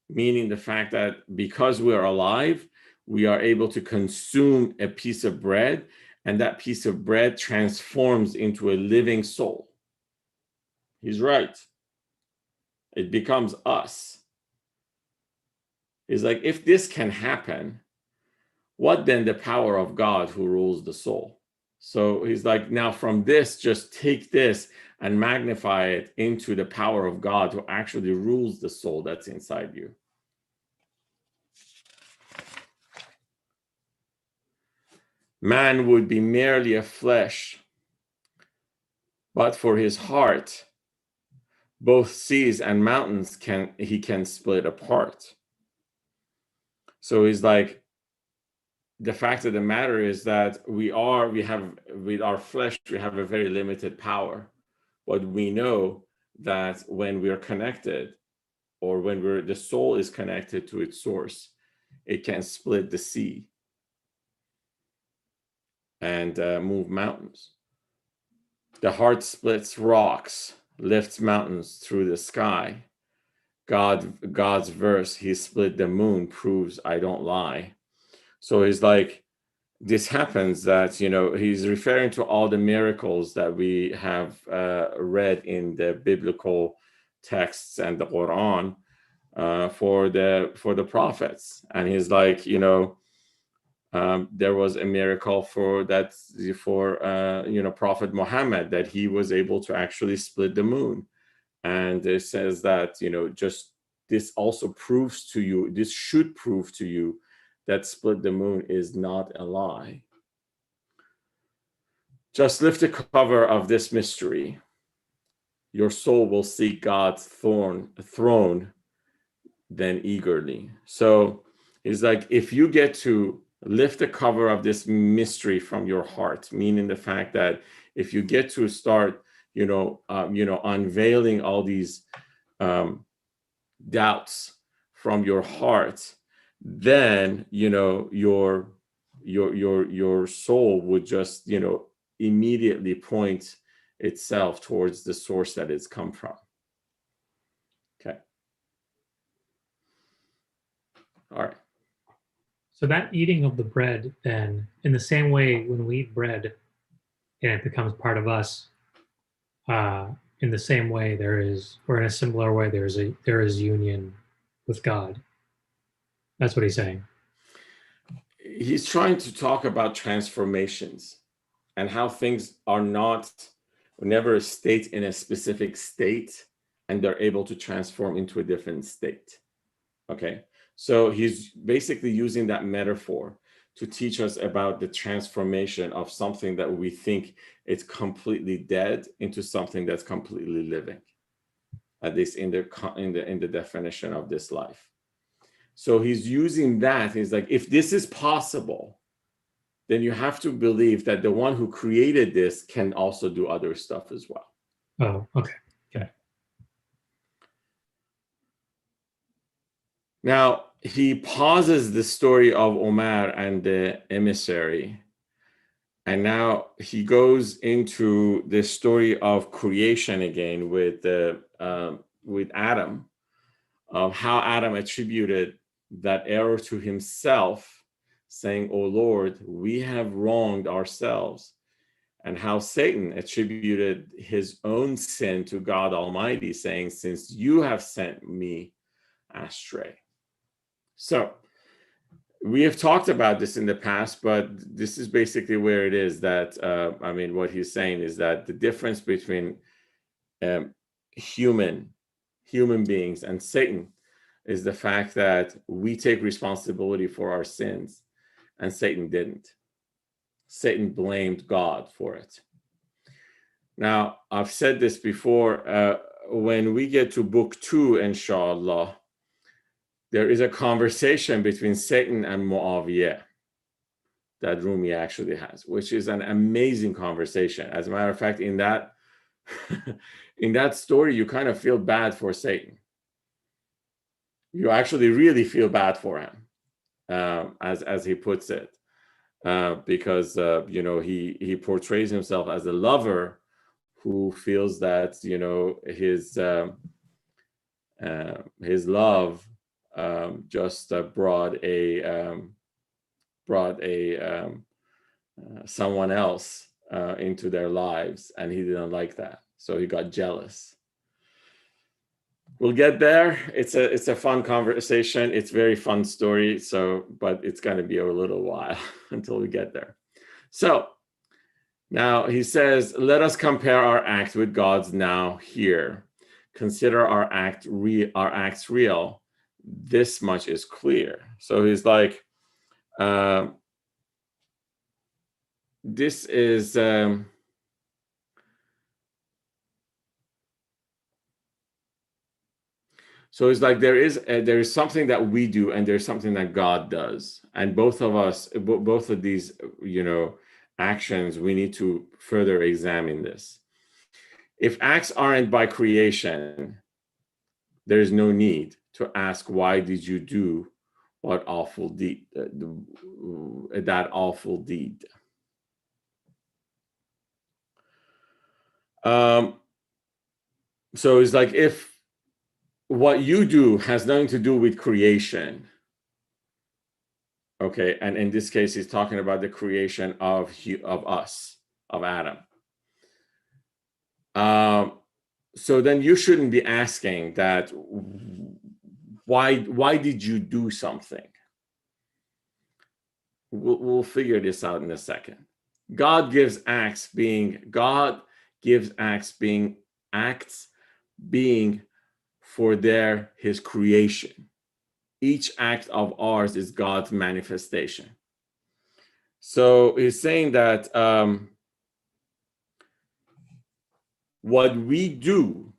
meaning the fact that because we are alive, we are able to consume a piece of bread, and that piece of bread transforms into a living soul. He's right. It becomes us. It's like, if this can happen, what then the power of God who rules the soul? So he's like, now from this, just take this and magnify it into the power of God who actually rules the soul that's inside you. Man would be merely a flesh, but for his heart, both seas and mountains he can split apart. So he's like, the fact of the matter is that we have with our flesh, we have a very limited power. But we know that when we are connected, or when the soul is connected to its source, it can split the sea and move mountains. The heart splits rocks, lifts mountains through the sky, God's verse, he split the moon, proves I don't lie. So he's like, this happens that, he's referring to all the miracles that we have read in the biblical texts and the Quran for the prophets. And he's like, there was a miracle for Prophet Muhammad, that he was able to actually split the moon. And it says that, just this also proves to you, this should prove to you that split the moon is not a lie. Just lift the cover of this mystery. Your soul will seek God's throne then eagerly. So it's like, if you get to lift the cover of this mystery from your heart, meaning the fact that if you get to start, unveiling all these doubts from your heart, then your soul would just immediately point itself towards the source that it's come from. Okay. All right. So that eating of the bread, then, in the same way, when we eat bread and it becomes part of us, in the same way there is, or in a similar way, there is union with God. That's what he's saying. He's trying to talk about transformations and how things are never stayed in a specific state, and they're able to transform into a different state. Okay. So he's basically using that metaphor to teach us about the transformation of something that we think it's completely dead into something that's completely living, at least in the definition of this life. So he's using that. He's like, if this is possible, then you have to believe that the one who created this can also do other stuff as well. Oh, okay. Now, he pauses the story of Omar and the emissary. And now he goes into the story of creation again with Adam, of how Adam attributed that error to himself, saying, "O Lord, we have wronged ourselves," and how Satan attributed his own sin to God Almighty, saying, "Since you have sent me astray." So we have talked about this in the past, but this is basically where it is that, what he's saying is that the difference between human beings and Satan is the fact that we take responsibility for our sins, and Satan didn't. Satan blamed God for it. Now, I've said this before, when we get to book 2, inshallah, there is a conversation between Satan and Muawiyah that Rumi actually has, which is an amazing conversation. As a matter of fact, in that story, you kind of feel bad for Satan. You actually really feel bad for him, as he puts it, because he portrays himself as a lover who feels that his love just brought someone else into their lives, and he didn't like that, so he got jealous. We'll get there. It's a fun conversation. It's a very fun story. But it's going to be a little while until we get there. So now he says, "Let us compare our act with God's now here. Consider our acts real. This much is clear." So he's like, this is so it's like there is something that we do, and there's something that God does, and both of these actions, we need to further examine this. If acts aren't by creation, there is no need to ask, why did you do that awful deed? So it's like, if what you do has nothing to do with creation. Okay, and in this case, he's talking about the creation of us, of Adam. So then you shouldn't be asking that, why did you do something? We'll figure this out in a second. God gives acts being for his creation. Each act of ours is God's manifestation. So he's saying that what we do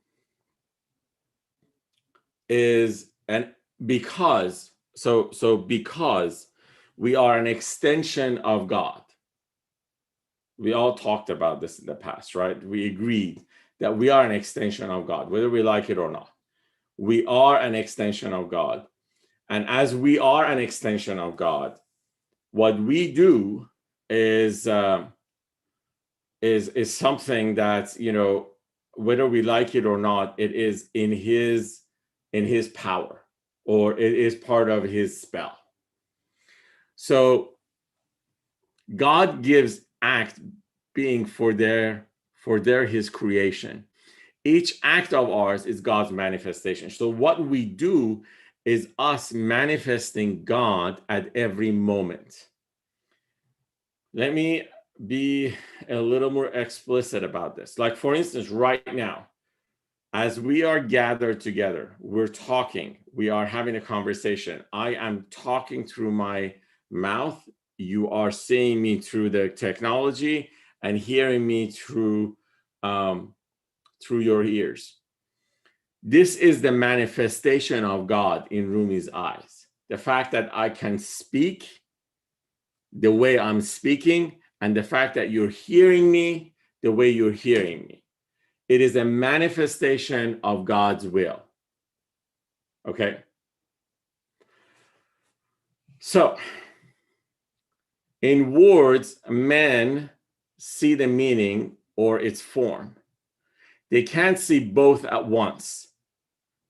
is, and because we are an extension of God. We all talked about this in the past, right? We agreed that we are an extension of God, whether we like it or not. We are an extension of God. And as we are an extension of God, what we do is something that, whether we like it or not, it is in his power, or it is part of his spell. So God gives act being for his creation. Each act of ours is God's manifestation. So what we do is us manifesting God at every moment. Let me be a little more explicit about this. Like, for instance, right now, as we are gathered together, we're talking, we are having a conversation. I am talking through my mouth. You are seeing me through the technology and hearing me through your ears. This is the manifestation of God in Rumi's eyes. The fact that I can speak the way I'm speaking, and the fact that you're hearing me the way you're hearing me. It is a manifestation of God's will. Okay? So, in words, men see the meaning or its form. They can't see both at once.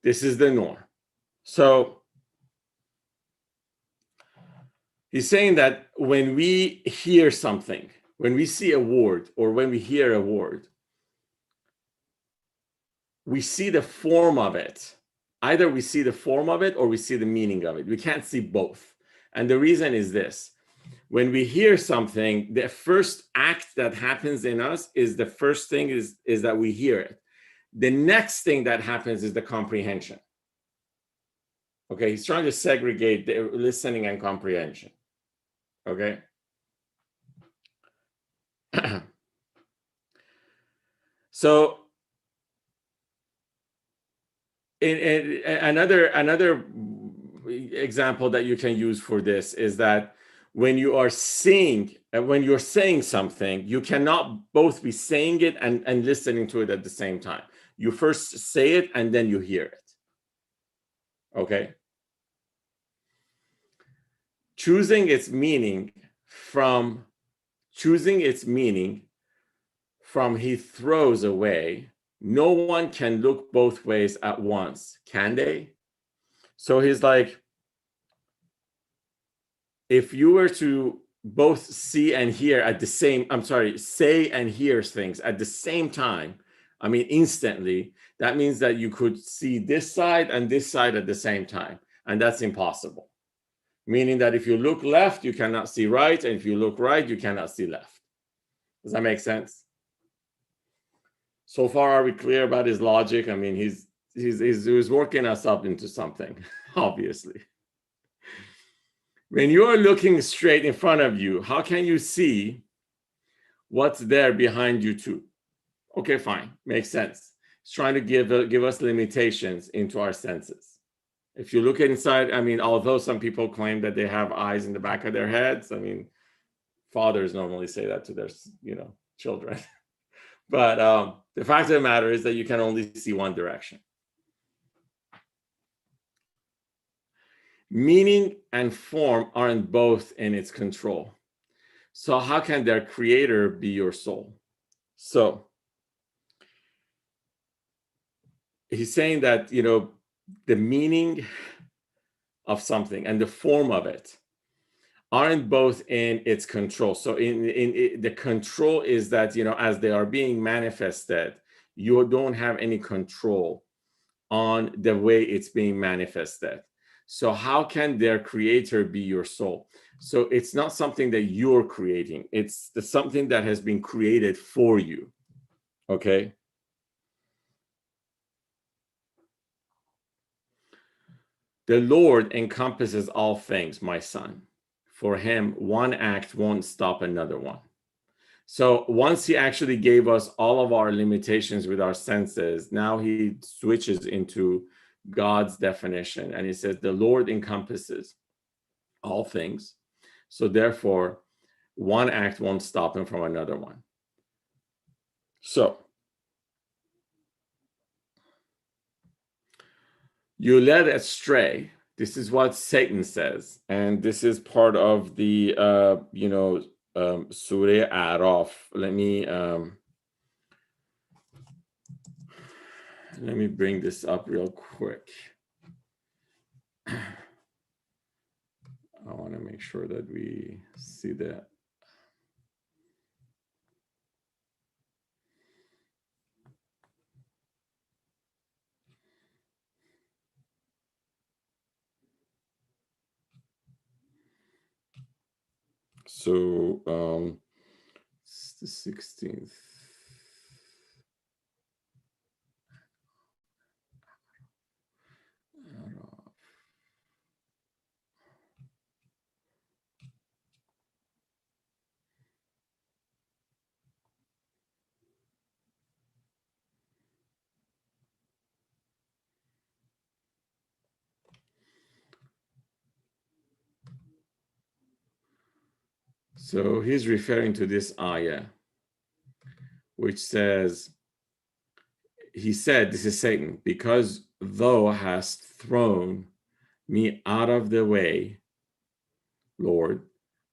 This is the norm. So, he's saying that when we hear something, when we see a word, or when we hear a word, we see the form of it. Either we see the form of it or we see the meaning of it. We can't see both. And the reason is this. When we hear something, the first act that happens in us is the first thing is that we hear it. The next thing that happens is the comprehension. Okay, he's trying to segregate the listening and comprehension. Okay. So in another example that you can use for this is that when you're saying something, you cannot both be saying it and listening to it at the same time. You first say it and then you hear it. Okay. Choosing its meaning from he throws away. No one can look both ways at once, can they? So he's like, if you were to both see and hear say and hear things at the same time, instantly, that means that you could see this side and this side at the same time. And that's impossible. Meaning that if you look left, you cannot see right. And if you look right, you cannot see left. Does that make sense? So far, are we clear about his logic? He's working us up into something, obviously. When you're looking straight in front of you, how can you see what's there behind you too? Okay, fine, makes sense. It's trying to give us limitations into our senses. If you look inside, although some people claim that they have eyes in the back of their heads, fathers normally say that to their, children. But the fact of the matter is that you can only see one direction. Meaning and form aren't both in its control. So how can their creator be your soul? So he's saying that, the meaning of something and the form of it aren't both in its control. So in the control is that, as they are being manifested, you don't have any control on the way it's being manifested. So how can their creator be your soul? So it's not something that you're creating. It's something that has been created for you. Okay. The Lord encompasses all things, my son. For him, one act won't stop another one. So once he actually gave us all of our limitations with our senses, now he switches into God's definition. And he says, the Lord encompasses all things. So therefore, one act won't stop him from another one. So you led astray. This is what Satan says. And this is part of the, Surah Araf. Let me bring this up real quick. I want to make sure that we see that. So it's the 16th. So he's referring to this ayah, which says, he said, this is Satan, because thou hast thrown me out of the way, Lord,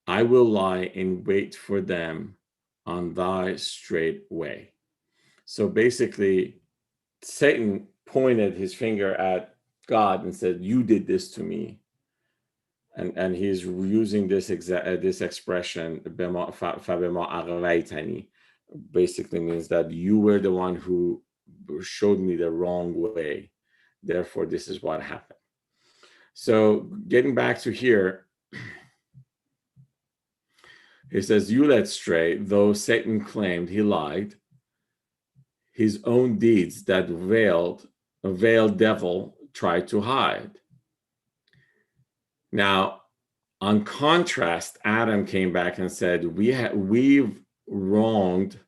I will lie in wait for them on thy straight way. So basically, Satan pointed his finger at God and said, you did this to me. And he's using this expression, basically means that you were the one who showed me the wrong way. Therefore, this is what happened. So getting back to here, he says, you led astray, though Satan claimed he lied, his own deeds that veiled devil tried to hide. Now, on contrast, Adam came back and said, we've wronged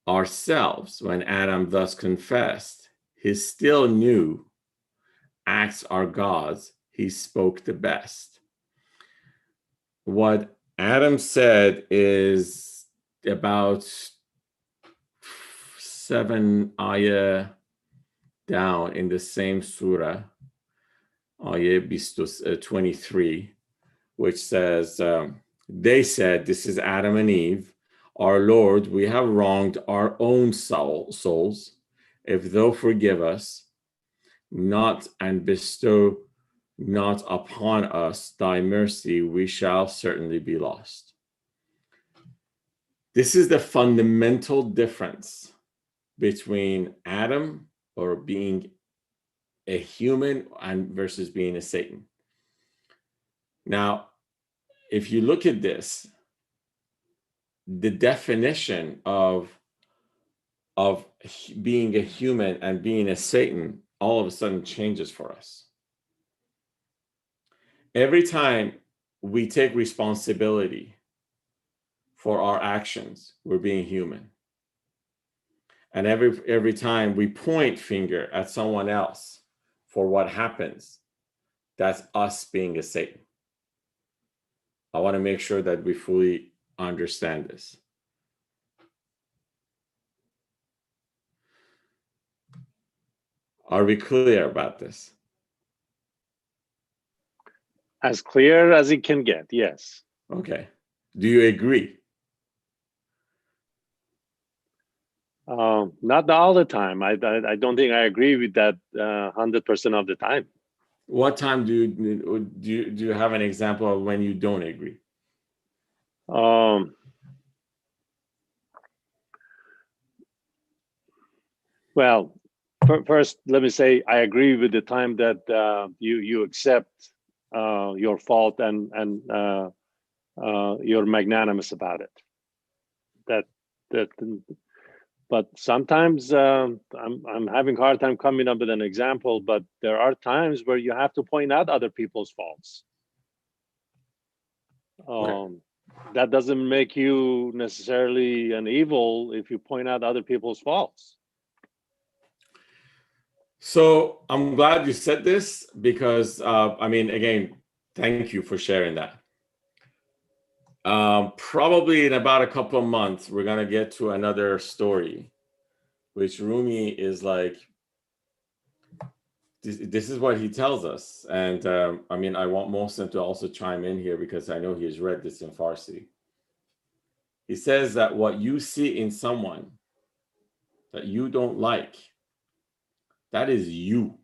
ourselves. When Adam thus confessed his still new acts are God's, he spoke the best. What Adam said is about 7 ayah down in the same surah, ayah 23, which says, they said, this is Adam and Eve, our Lord, we have wronged our own souls. If thou forgive us, not and bestow not upon us thy mercy, we shall certainly be lost. This is the fundamental difference between Adam, or being a human, and versus being a Satan. Now, if you look at this, the definition of being a human and being a Satan all of a sudden changes for us. Every time we take responsibility for our actions, we're being human. And every time we point finger at someone else for what happens, that's us being a Satan. I want to make sure that we fully understand this. Are we clear about this? As clear as it can get, yes. Okay. Do you agree? Not all the time. I don't think I agree with that 100% of the time. What time do you have an example of when you don't agree? Well, first, let me say I agree with the time that you accept your fault and you're magnanimous about it. But sometimes I'm having a hard time coming up with an example. But there are times where you have to point out other people's faults. That doesn't make you necessarily an evil if you point out other people's faults. So I'm glad you said this because, I mean, again, thank you for sharing that. Probably in about a couple of months, we're going to get to another story, which Rumi is like, this is what he tells us. And I mean, I want Mohsen to also chime in here because I know he has read this in Farsi. He says that what you see in someone that you don't like, that is you.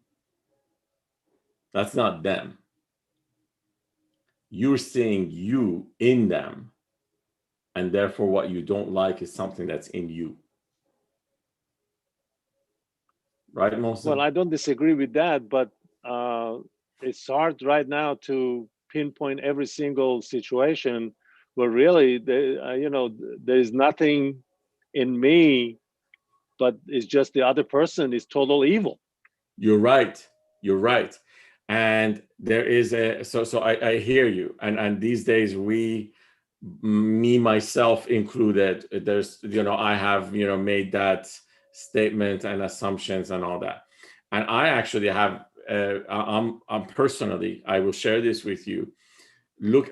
That's not them. You're seeing you in them. And therefore, what you don't like is something that's in you. Right, Mohsen? Well, I don't disagree with that, but it's hard right now to pinpoint every single situation where really, there is nothing in me, but it's just the other person is total evil. You're right. You're right. And there is so I hear you. And these days me, myself included, there's, I have, made that statement and assumptions and all that. And I actually have, I'm personally, I will share this with you.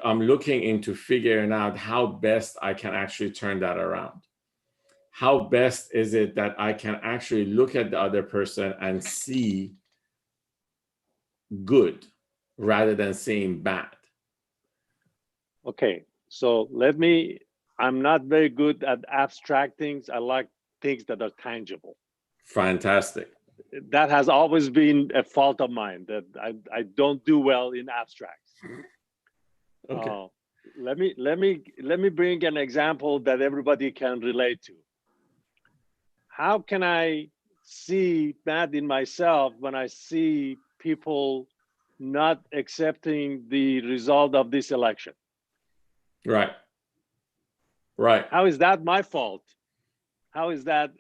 I'm looking into figuring out how best I can actually turn that around. How best is it that I can actually look at the other person and see good rather than seeing bad? Okay, so I'm not very good at abstract things. I like things that are tangible. Fantastic. That has always been a fault of mine, that I don't do well in abstracts. Okay. Let me bring an example that everybody can relate to. How can I see bad in myself when I see people not accepting the result of this election? Right. Right. How is that my fault? How is that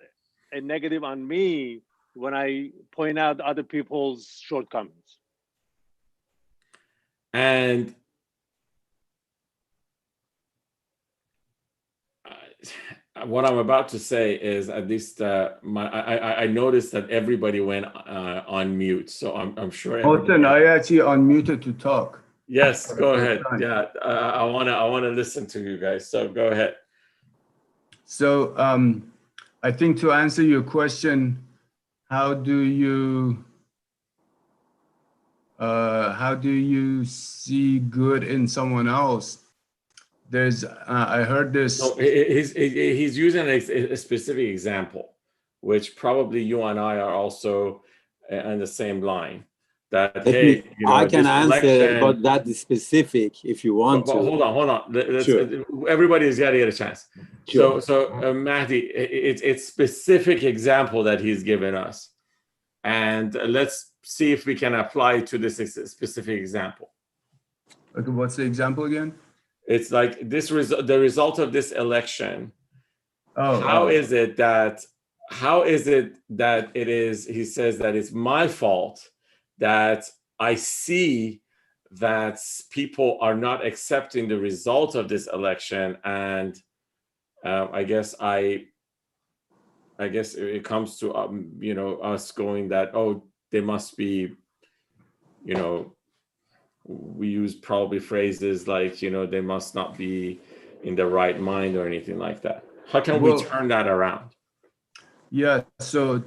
a negative on me when I point out other people's shortcomings? And what I'm about to say is, at least I noticed that everybody went on mute, so I'm sure. Mohsen, I actually unmuted to talk. Yes, go ahead. Yeah, I wanna listen to you guys. So go ahead. So I think to answer your question, how do you see good in someone else? There's I heard this. So he's using a specific example, which probably you and I are also on the same line. That I can answer, but that is specific if you want to. Hold on. Sure. Everybody's got to get a chance. Sure. So Mahdi, it's specific example that he's given us, and let's see if we can apply it to this specific example. Okay, what's the example again? It's like the result of this election. How is it that it is? He says that it's my fault that I see that people are not accepting the result of this election, and I guess it comes to us going that, oh, they must be, we use probably phrases like, they must not be in the right mind or anything like that. How can we turn that around? Yeah, so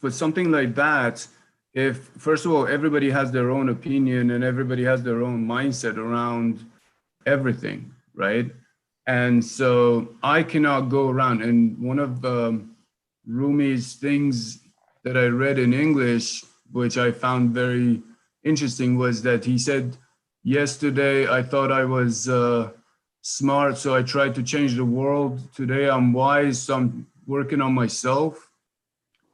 for something like that, if first of all, everybody has their own opinion and everybody has their own mindset around everything, right? And so I cannot go around, and one of Rumi's things that I read in English, which I found very interesting, was that he said, yesterday I thought I was smart, so I tried to change the world. Today I'm wise, so I'm working on myself,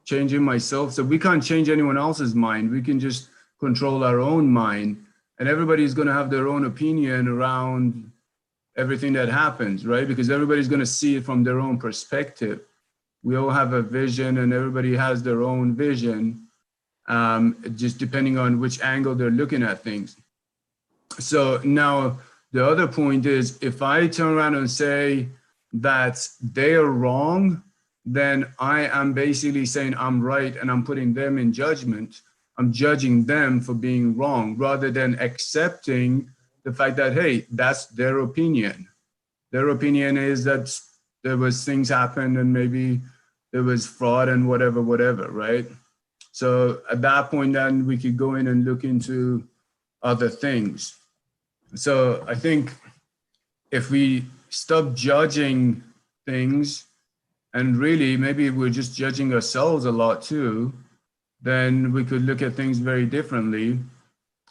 changing myself. So we can't change anyone else's mind. We can just control our own mind. And everybody's going to have their own opinion around everything that happens, right? Because everybody's going to see it from their own perspective. We all have a vision and everybody has their own vision, just depending on which angle they're looking at things. So now the other point is, if I turn around and say that they are wrong, then I am basically saying I'm right and I'm putting them in judgment. I'm judging them for being wrong rather than accepting the fact that, hey, that's their opinion. Their opinion is that there was things happened and maybe there was fraud and whatever, right? So at that point, then we could go in and look into other things. So I think if we stop judging things, and really maybe we're just judging ourselves a lot too, then we could look at things very differently.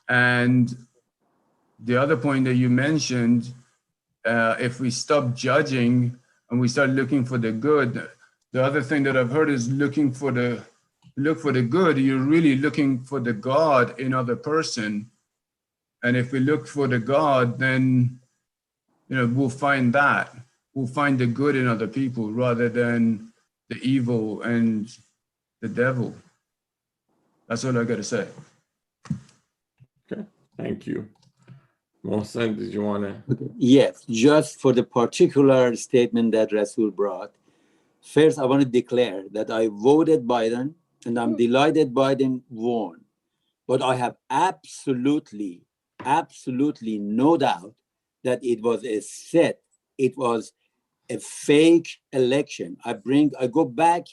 And the other point that you mentioned, if we stop judging and we start looking for the good, the other thing that I've heard is look for the good. You're really looking for the God in other person. And if we look for the God, then, you know, we'll find that. We'll find the good in other people rather than the evil and the devil. That's all I got to say. Okay, thank you. Mohsen, did you want to? Okay. Yes, just for the particular statement that Rasul brought. First, I want to declare that I voted Biden and I'm delighted Biden won. But I have absolutely no doubt that it was a set, it was a fake election. I go back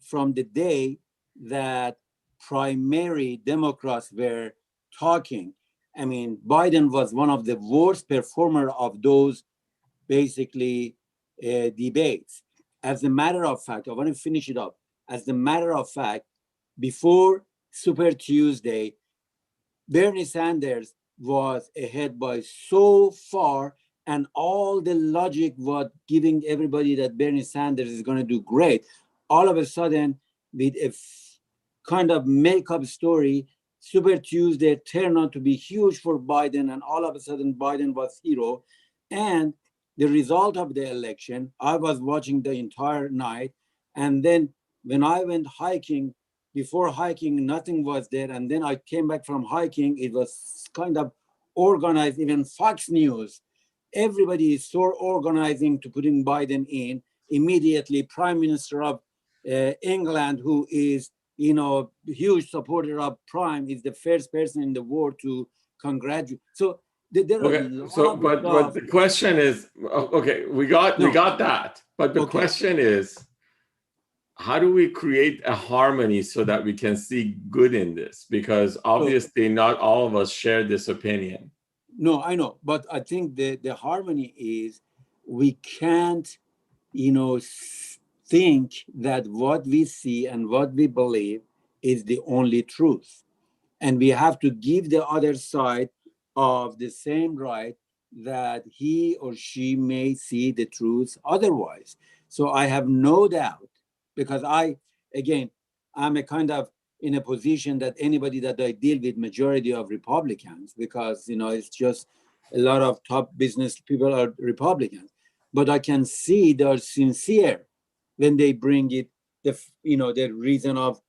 from the day that primary Democrats were talking. I mean, Biden was one of the worst performer of those basically debates. As a matter of fact, I want to finish it up. As a matter of fact, before Super Tuesday, Bernie Sanders was ahead by so far, and all the logic was giving everybody that Bernie Sanders is going to do great. All of a sudden, with a kind of make-up story, Super Tuesday turned out to be huge for Biden, and all of a sudden Biden was hero. And the result of the election, I was watching the entire night, and then when I went hiking, before hiking, nothing was there. And then I came back from hiking, it was kind of organized, even Fox News. Everybody is so organizing to putting Biden in. Immediately, Prime Minister of England, who is, you know, huge supporter of Prime, is the first person in the world to congratulate. So there are but the question is, okay, we got that. But the question is, how do we create a harmony so that we can see good in this? Because obviously not all of us share this opinion. No, I know. But I think the harmony is we can't, you know, think that what we see and what we believe is the only truth. And we have to give the other side of the same right that he or she may see the truth otherwise. So I have no doubt, because I'm a kind of in a position that anybody that I deal with, majority of Republicans, because, you know, it's just a lot of top business people are Republicans, but I can see they're sincere when they bring it, the reason of,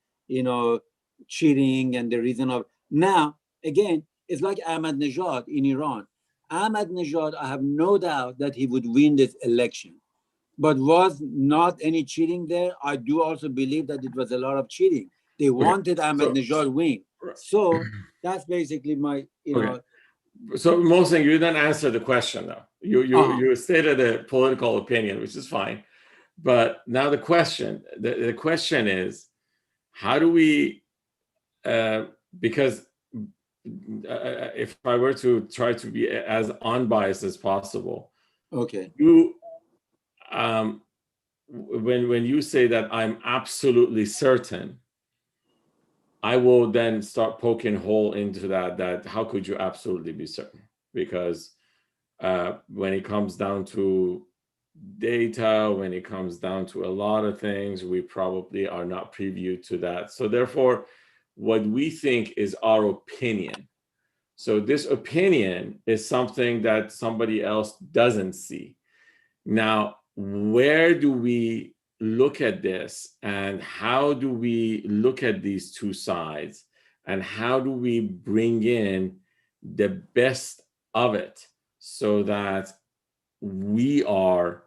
cheating and the reason of, now, again, it's like Ahmadinejad in Iran. Ahmadinejad, I have no doubt that he would win this election. But was not any cheating there? I do also believe that it was a lot of cheating. They wanted Ahmadinejad win. So that's basically my, So Mohsen, you didn't answer the question though. You stated a political opinion, which is fine. But now the question is, how do we, because if I were to try to be as unbiased as possible, when you say that I'm absolutely certain, I will then start poking hole into that how could you absolutely be certain? Because when it comes down to data, when it comes down to a lot of things, we probably are not privy to that. So therefore, what we think is our opinion. So this opinion is something that somebody else doesn't see. Now, where do we look at this, and how do we look at these two sides, and how do we bring in the best of it so that we are,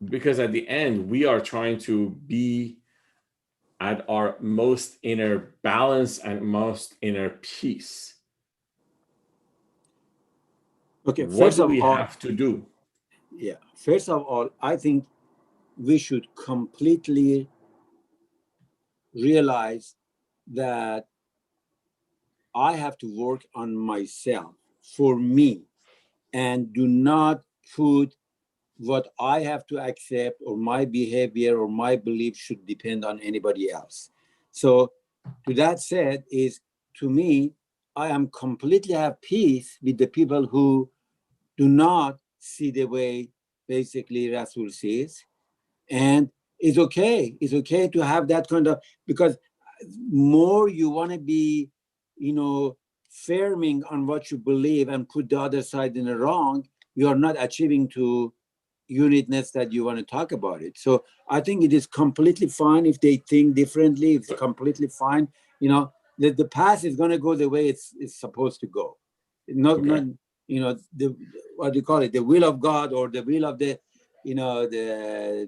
because at the end, we are trying to be at our most inner balance and most inner peace. Okay, What first do of we all, have to do? yeah, first of all, I think we should completely realize that I have to work on myself for me, and do not put what I have to accept or my behavior or my belief should depend on anybody else. So to that said is, to me, I am completely at peace with the people who do not see the way basically Rasul sees. And it's okay to have that kind of, because more you want to be, firming on what you believe and put the other side in the wrong, you are not achieving to unitness that you want to talk about it. So I think it is completely fine if they think differently. It's completely fine. The past is going to go the way it's supposed to go. Not the, what do you call it, the will of God or the will of the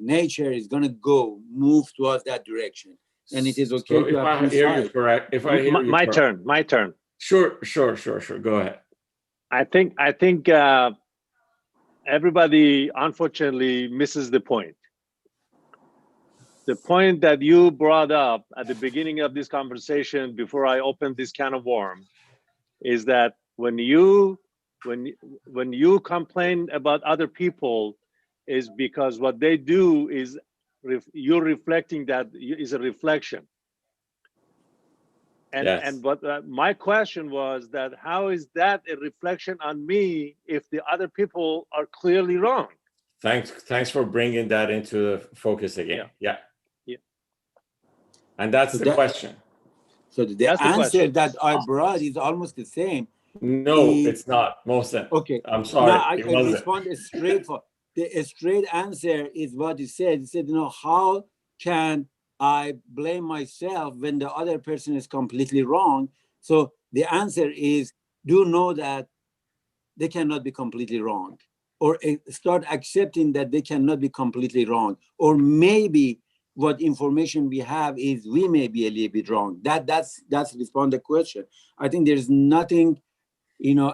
nature is going to move towards that direction, and it is okay So to if have I two hear you sides. correct, if I hear you My correct, turn. Sure. Go ahead. I think everybody unfortunately misses the point. The point that you brought up at the beginning of this conversation, before I opened this can of worms, is that when you complain about other people, is because what they do is you're reflecting, that is a reflection. And Yes. and what my question was, that how is that a reflection on me if the other people are clearly wrong? Thanks for bringing that into the focus again. Yeah. Yeah. And that's the question. So the That's the answer question. that I brought is almost the same. No, it's not, Mohsen. Okay. I'm Now sorry. I It wasn't. respond straight for the straight answer is what he said. He said, how can I blame myself when the other person is completely wrong? So the answer is, do know that they cannot be completely wrong, or start accepting that they cannot be completely wrong, or maybe what information we have is we may be a little bit wrong. That's respond the question. I think there's nothing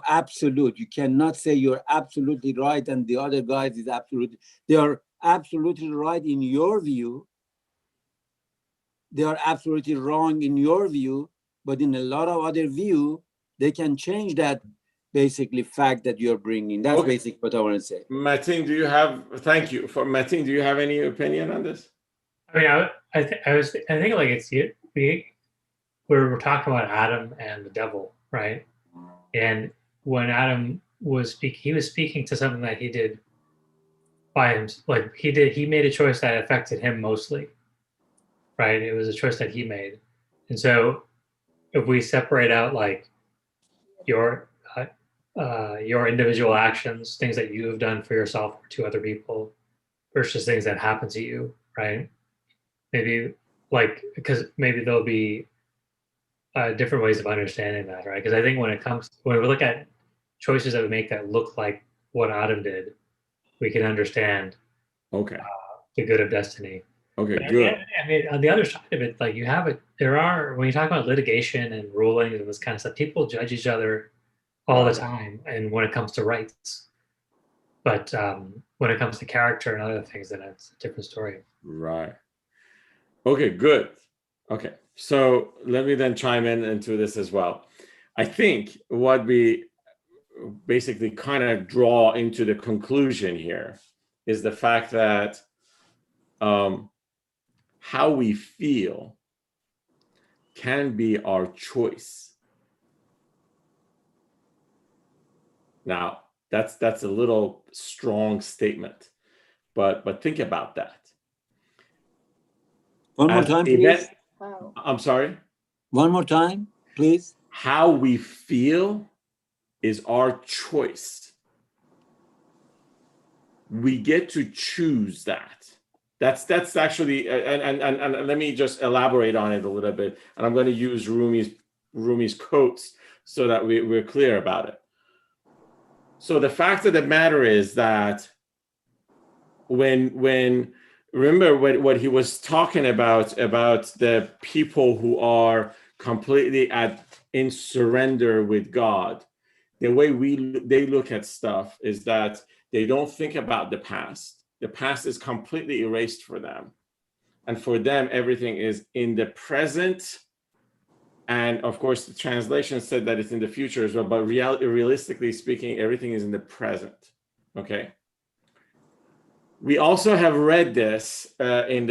absolute. You cannot say you're absolutely right and the other guys is absolutely, they are absolutely right in your view. They are absolutely wrong in your view, but in a lot of other view, they can change that basically fact that you're bringing. That's Okay. basically what I want to say. Mateen, thank you. Mateen, do you have any opinion on this? I mean, I think like it's we were talking about Adam and the devil, right? And when Adam was speaking, he was speaking to something that he did by him. Like he made a choice that affected him mostly, right? It was a choice that he made. And so if we separate out like your individual actions, things that you have done for yourself or to other people, versus things that happen to you, right? Maybe because maybe there'll be different ways of understanding that, right? Because I think when we look at choices that we make that look like what Adam did, we can understand Okay. the good of destiny. Okay, But good. I mean, on the other side of it, like there are, when you talk about litigation and rulings and this kind of stuff, people judge each other all the time, and when it comes to rights. But when it comes to character and other things, then it's a different story. Right. Okay, good. Okay, so let me then chime into this as well. I think what we basically kind of draw into the conclusion here is the fact that how we feel can be our choice. Now, that's a little strong statement, but think about that. One more As time, an event, please. I'm sorry. One more time, please. How we feel is our choice. We get to choose that. That's actually, and let me just elaborate on it a little bit. And I'm going to use Rumi's quotes so that we're clear about it. So the fact of the matter is that when remember what he was talking about the people who are completely in surrender with God, the way they look at stuff is that they don't think about the past. The past is completely erased for them, and for them everything is in the present. And of course the translation said that it's in the future as well, but realistically speaking, everything is in the present. Okay. We also have read this in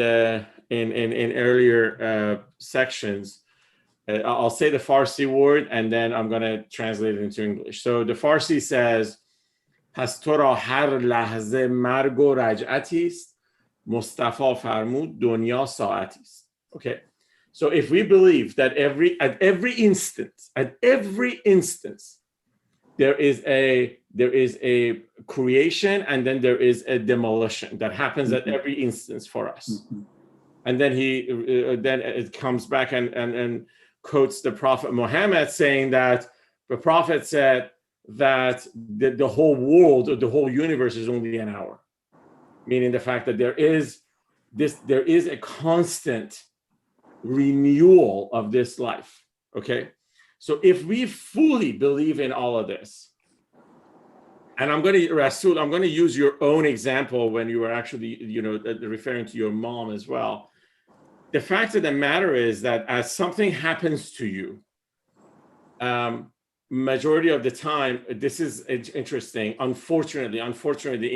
earlier sections. I'll say the Farsi word and then I'm going to translate it into English. So the Farsi says, "Pas to ra har lahze marg o raj'ati ist, Mustafa farmud dunya sa'ati ist." Okay. So if we believe that at every instance, there is a creation and then there is a demolition that happens at every instance for us. And then then it comes back and quotes the Prophet Muhammad saying that the Prophet said that the whole world or the whole universe is only an hour, meaning the fact that there is a constant renewal of this life. Okay. So if we fully believe in all of this, and Rasul, I'm going to use your own example when you were actually, referring to your mom as well. The fact of the matter is that as something happens to you, majority of the time, this is interesting. Unfortunately,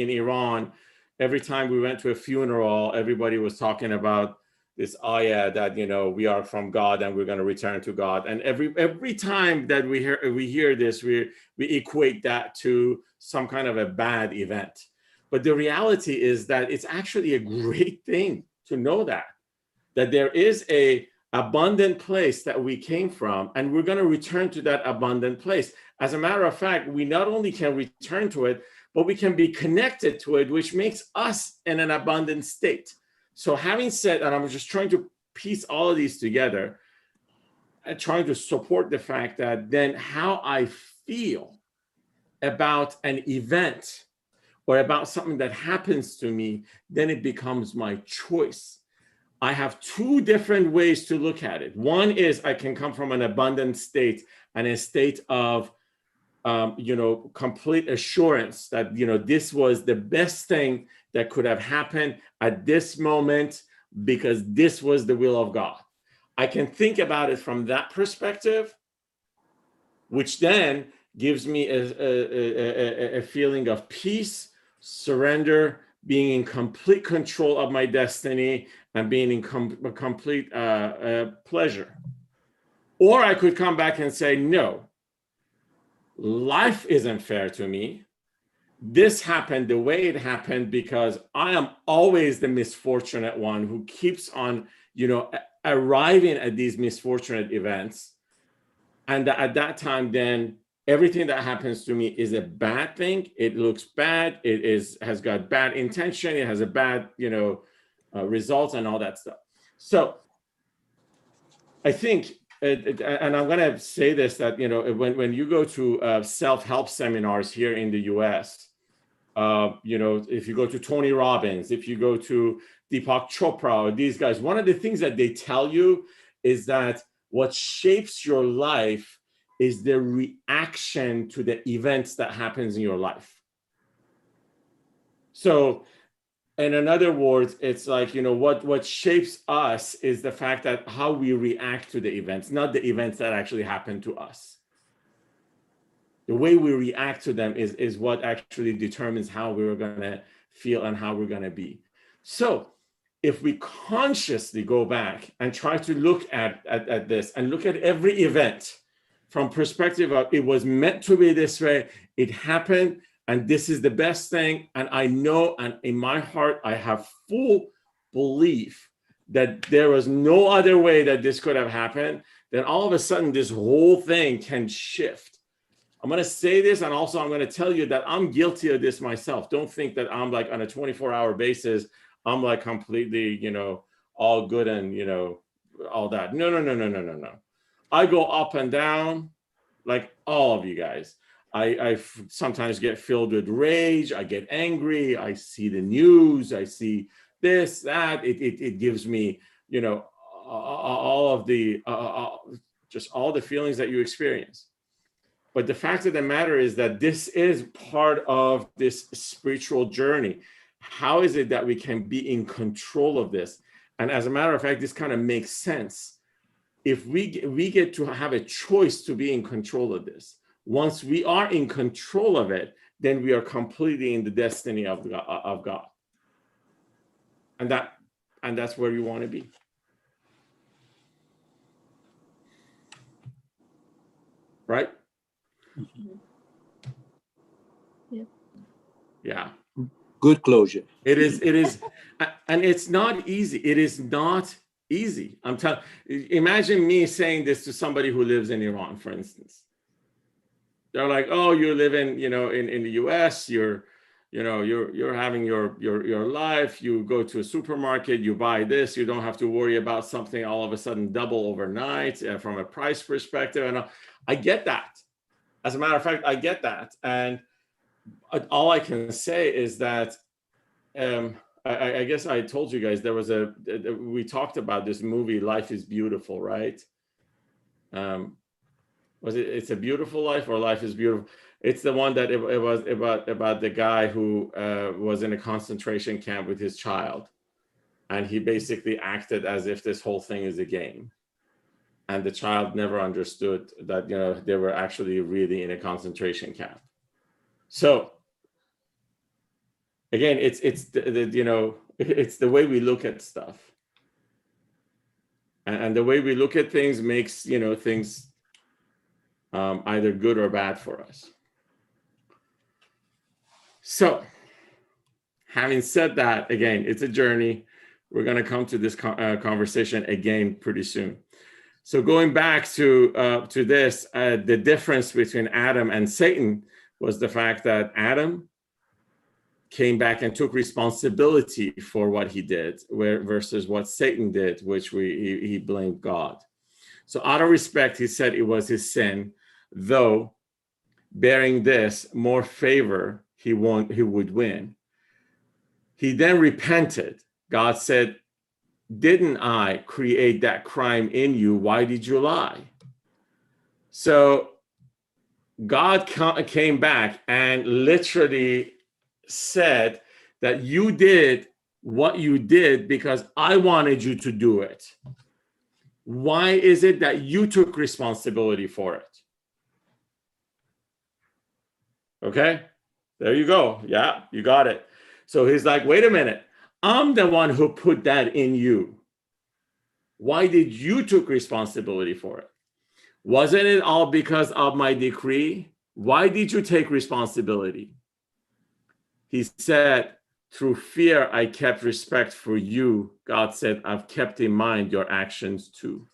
in Iran, every time we went to a funeral, everybody was talking about this ayah that we are from God and we're going to return to God. And every time that we hear this, we equate that to some kind of a bad event. But the reality is that it's actually a great thing to know that there is a abundant place that we came from, and we're going to return to that abundant place. As a matter of fact, we not only can return to it, but we can be connected to it, which makes us in an abundant state. So having said, and I'm just trying to piece all of these together and trying to support the fact that then how I feel about an event or about something that happens to me, then it becomes my choice. I have two different ways to look at it. One is I can come from an abundant state and a state of complete assurance that this was the best thing that could have happened at this moment because this was the will of God. I can think about it from that perspective, which then gives me a feeling of peace, surrender, being in complete control of my destiny, and being in complete pleasure. Or I could come back and say, no, life isn't fair to me. This happened the way it happened because I am always the misfortunate one who keeps on, arriving at these misfortunate events. And at that time, then everything that happens to me is a bad thing. It looks bad. It has got bad intention. It has a bad, results and all that stuff. So I think, and I'm going to say this, that, when you go to self-help seminars here in the US, if you go to Tony Robbins, if you go to Deepak Chopra, or these guys, one of the things that they tell you is that what shapes your life is the reaction to the events that happens in your life. So, in other words, it's like, what shapes us is the fact that how we react to the events, not the events that actually happen to us. The way we react to them is what actually determines how we're going to feel and how we're going to be. So if we consciously go back and try to look at this and look at every event from perspective of it was meant to be this way, it happened, and this is the best thing, and I know, and in my heart, I have full belief that there was no other way that this could have happened, then all of a sudden this whole thing can shift. I'm going to say this, and also I'm going to tell you that I'm guilty of this myself. Don't think that I'm like on a 24-hour basis, I'm like completely, all good and, all that. No. I go up and down like all of you guys. I sometimes get filled with rage. I get angry. I see the news. I see this, that. It gives me, all of the, just all the feelings that you experience. But the fact of the matter is that this is part of this spiritual journey. How is it that we can be in control of this? And as a matter of fact, this kind of makes sense. If we get to have a choice to be in control of this, once we are in control of it, then we are completely in the destiny of God. And that's where we want to be. Right? Yeah. Good closure. It is, and it's not easy. It is not easy. I'm telling. Imagine me saying this to somebody who lives in Iran, for instance. They're like, "Oh, you live in, in the U.S. You're having your life. You go to a supermarket, you buy this. You don't have to worry about something all of a sudden double overnight from a price perspective." And I get that. As a matter of fact, I get that, and all I can say is that I guess I told you guys we talked about this movie Life is Beautiful, right? Was it It's a Beautiful Life or Life is Beautiful? It's the one that it was about the guy who was in a concentration camp with his child, and he basically acted as if this whole thing is a game, and the child never understood that they were actually really in a concentration camp. So again, it's it's the way we look at stuff, and the way we look at things makes things either good or bad for us. So, having said that, again, it's a journey. We're going to come to this conversation again pretty soon. So, going back to this, the difference between Adam and Satan was the fact that Adam came back and took responsibility for what he did, versus what Satan did, which he blamed God. So out of respect, he said it was his sin, though bearing this more favor, he would win. He then repented. God said, "Didn't I create that crime in you? Why did you lie?" So God came back and literally said that you did what you did because I wanted you to do it. Why is it that you took responsibility for it? Okay, there you go. Yeah, you got it. So he's like, wait a minute, I'm the one who put that in you. Why did you take responsibility for it? Wasn't it all because of my decree? Why did you take responsibility? He said, through fear, I kept respect for you. God said, I've kept in mind your actions too.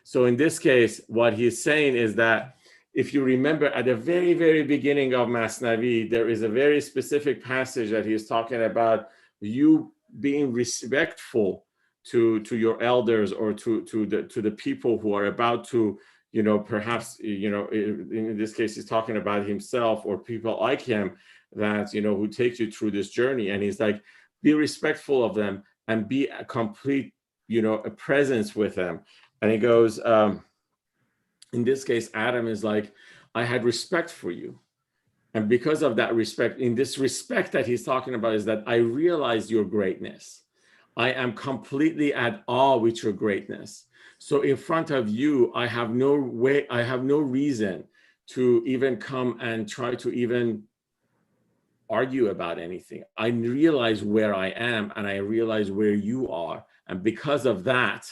So in this case, what he's saying is that if you remember at the very, very beginning of Masnavi, there is a very specific passage that he's talking about you being respectful to your elders or to the people who are about to, perhaps, in this case, he's talking about himself or people like him that, who take you through this journey. And he's like, be respectful of them and be a complete, a presence with them. And he goes, in this case, Adam is like, I had respect for you. And because of that respect, in this respect that he's talking about is that I realize your greatness. I am completely at awe with your greatness. So in front of you, I have no reason to even come and try to even argue about anything. I realize where I am and I realize where you are. And because of that,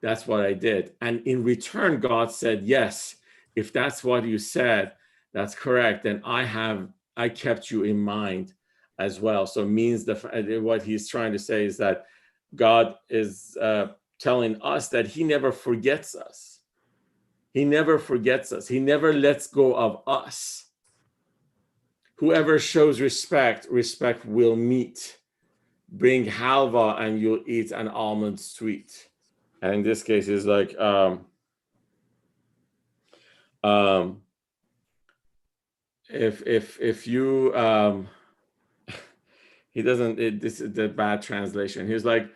that's what I did. And in return, God said, yes, if that's what you said, that's correct. And I kept you in mind as well. So it means what he's trying to say is that God is telling us that he never forgets us. He never forgets us. He never lets go of us. Whoever shows respect, respect will meet. Bring halva and you'll eat an almond sweet. And in this case, it's like if you he doesn't. This is the bad translation. He's like,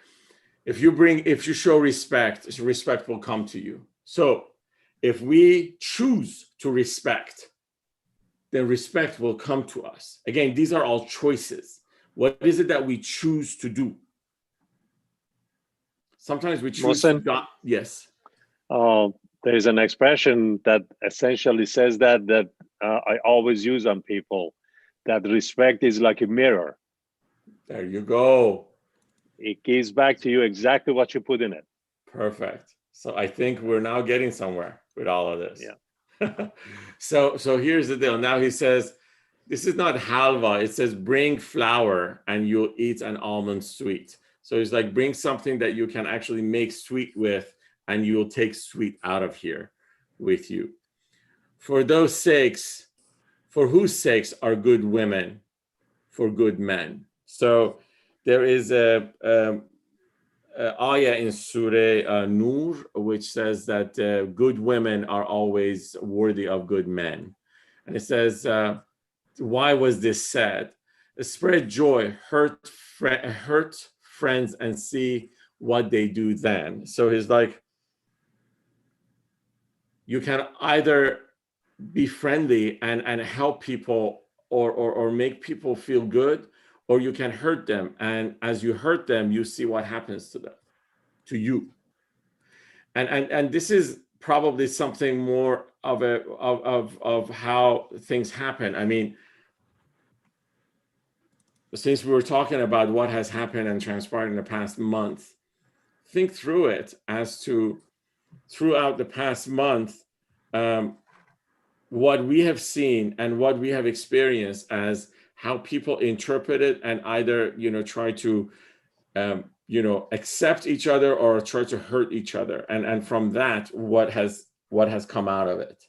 if you show respect, respect will come to you. So if we choose to respect, then respect will come to us. Again, these are all choices. What is it that we choose to do? Sometimes we choose Mohsen? to not. Yes. There's an expression that essentially says that I always use on people, that respect is like a mirror. There you go. It gives back to you exactly what you put in it. Perfect. So I think we're now getting somewhere with all of this. Yeah. So here's the deal. Now he says, this is not halva. It says bring flour and you'll eat an almond sweet. So it's like bring something that you can actually make sweet with, and you'll take sweet out of here with you. For whose sakes are good women for good men? So there is a ayah in Surah Nur, which says that good women are always worthy of good men. And it says, why was this said? Spread joy, hurt friends, and see what they do then. So he's like, you can either be friendly and help people or make people feel good, or you can hurt them. And as you hurt them, you see what happens to them, to you. And this is probably something more of how things happen. I mean, since we were talking about what has happened and transpired in the past month, think through it as to throughout the past month, what we have seen and what we have experienced as how people interpret it and either, try to, accept each other or try to hurt each other. And from that, what has come out of it,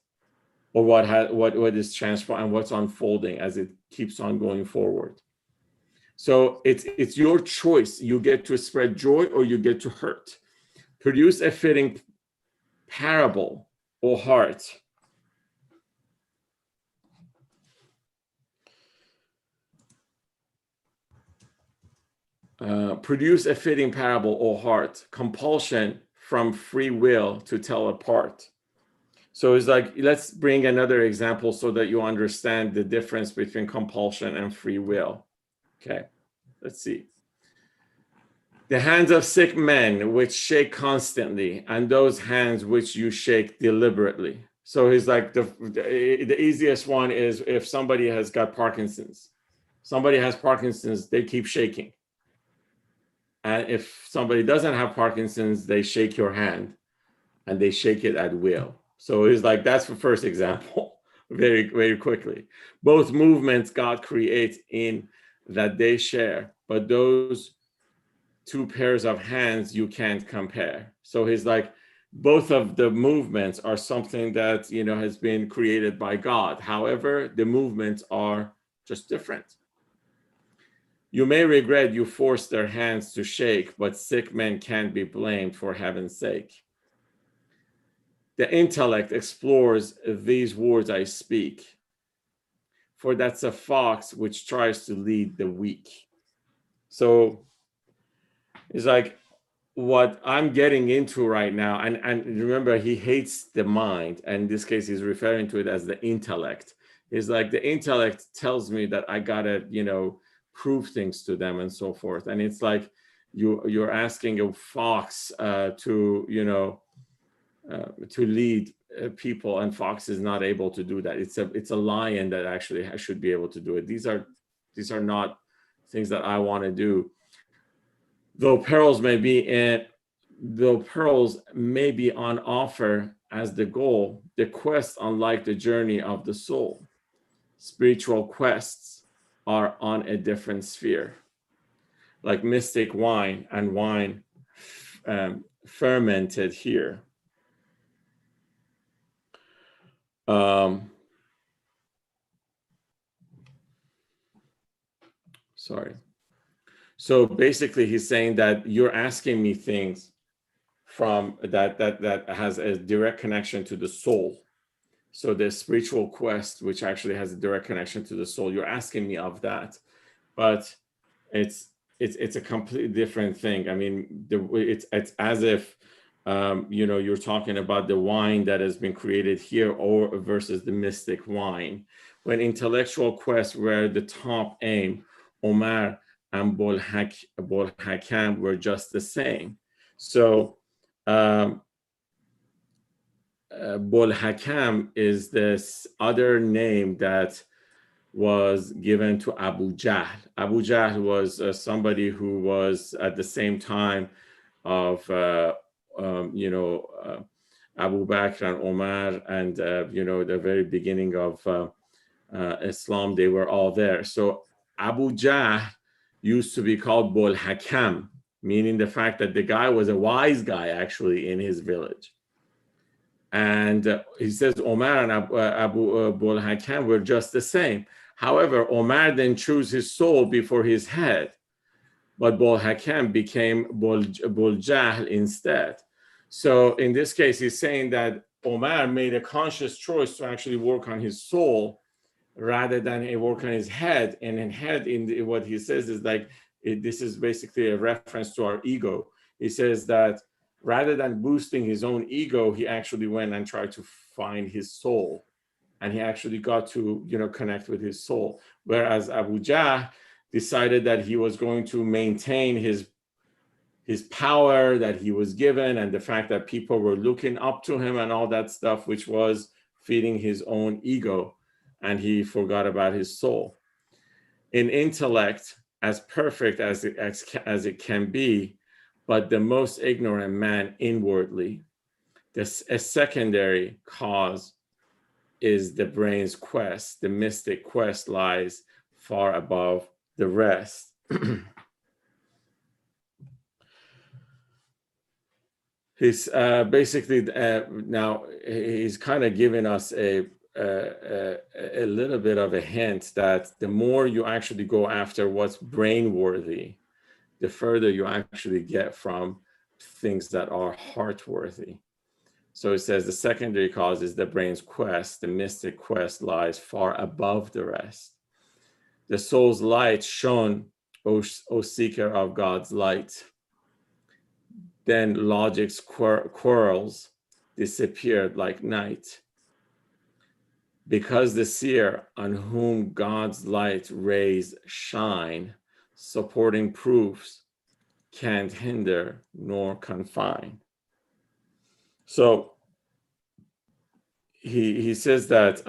or what is transpiring and what's unfolding as it keeps on going forward. So it's your choice. You get to spread joy or you get to hurt. Produce a fitting parable, O heart. Produce a fitting parable, O heart. Compulsion from free will to tell apart. So it's like, let's bring another example so that you understand the difference between compulsion and free will. Okay, let's see. The hands of sick men which shake constantly, and those hands which you shake deliberately. So he's like, the easiest one is if somebody has got Parkinson's. Somebody has Parkinson's, they keep shaking. And if somebody doesn't have Parkinson's, they shake your hand and they shake it at will. So it's like, that's the first example, very, very quickly. Both movements God creates in that they share, but those two pairs of hands you can't compare. So he's like, both of the movements are something that, has been created by God. However, the movements are just different. You may regret you forced their hands to shake, but sick men can't be blamed for heaven's sake. The intellect explores these words I speak, for that's a fox which tries to lead the weak. So it's like what I'm getting into right now, and remember, he hates the mind, and in this case, he's referring to it as the intellect. It's like the intellect tells me that I gotta, prove things to them and so forth. And it's like you're asking a fox to lead people, and fox is not able to do that. It's a lion that actually should be able to do it. These are These are not things that I want to do. Though pearls may be on offer as the goal, the quest, unlike the journey of the soul, spiritual quests are on a different sphere. Like mystic wine and wine fermented here. Sorry. So basically, he's saying that you're asking me things from that has a direct connection to the soul. So the spiritual quest, which actually has a direct connection to the soul, you're asking me of that, but it's a completely different thing. I mean, it's as if you're talking about the wine that has been created here or versus the mystic wine. When intellectual quests were the top aim, Omar and Bol Hakam were just the same. So Bol Hakam is this other name that was given to Abu Jahl. Abu Jahl was somebody who was at the same time of Abu Bakr and Omar and the very beginning of Islam. They were all there. So Abu Jahl used to be called Bol Hakam, meaning the fact that the guy was a wise guy actually in his village. And he says Omar and Abu Bol Hakam were just the same. However, Omar then chose his soul before his head, but Bol Hakam became Bol Jahl instead. So in this case, he's saying that Omar made a conscious choice to actually work on his soul rather than work on his head. And in head, what he says is like, this is basically a reference to our ego. He says that rather than boosting his own ego, he actually went and tried to find his soul. And he actually got to, connect with his soul. Whereas Abu Jahl decided that he was going to maintain his power that he was given and the fact that people were looking up to him and all that stuff, which was feeding his own ego. And he forgot about his soul. In intellect, as perfect as it can be, but the most ignorant man inwardly, a secondary cause is the brain's quest. The mystic quest lies far above the rest. He's basically now he's kind of giving us a little bit of a hint that the more you actually go after what's brain-worthy, the further you actually get from things that are heart-worthy. So it says the secondary cause is the brain's quest. The mystic quest lies far above the rest. The soul's light shone, O seeker of God's light. Then logic's quarrels disappeared like night. Because the seer on whom God's light rays shine, supporting proofs, can't hinder nor confine. So he says that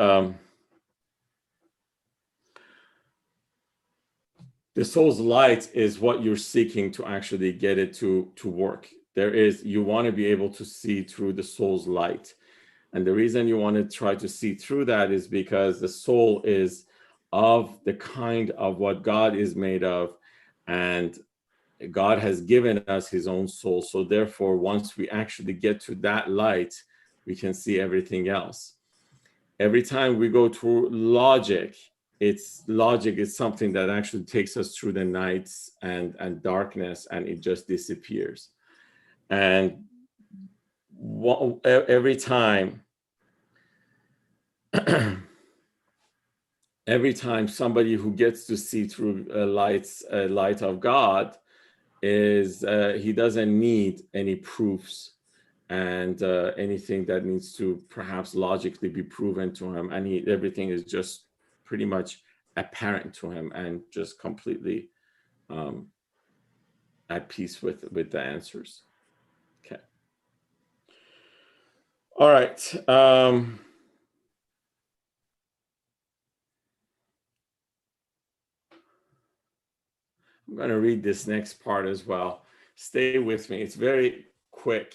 the soul's light is what you're seeking to actually get it to work. You want to be able to see through the soul's light. And the reason you want to try to see through that is because the soul is of the kind of what God is made of, and God has given us his own soul. So therefore, once we actually get to that light, we can see everything else. Every time we go through logic is something that actually takes us through the nights and darkness, and it just disappears. And every time somebody who gets to see through light of God he doesn't need any proofs and anything that needs to perhaps logically be proven to him, and everything is just pretty much apparent to him and just completely at peace with the answers. Okay. All right. I'm going to read this next part as well. Stay with me. It's very quick,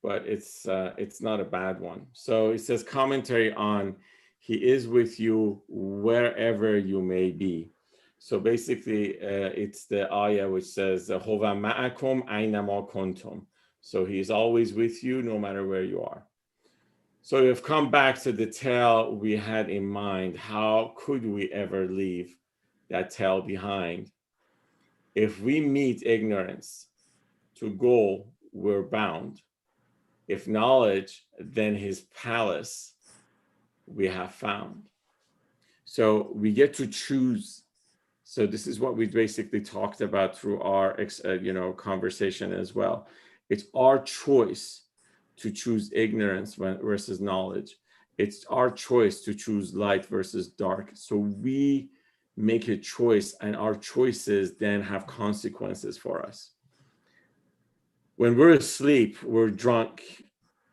but it's not a bad one. So it says commentary on He is with you wherever you may be. So basically, it's the ayah which says, "Hova ma'akum aynama kuntum." So He is always with you, no matter where you are. So we've come back to the tale we had in mind. How could we ever leave that tale behind? If we meet ignorance, to go we're bound. If knowledge, then His palace we have found. So we get to choose. So this is what we basically talked about through our conversation as well. It's our choice to choose ignorance versus knowledge. It's our choice to choose light versus dark. So we make a choice, and our choices then have consequences for us. When we're asleep, we're drunk,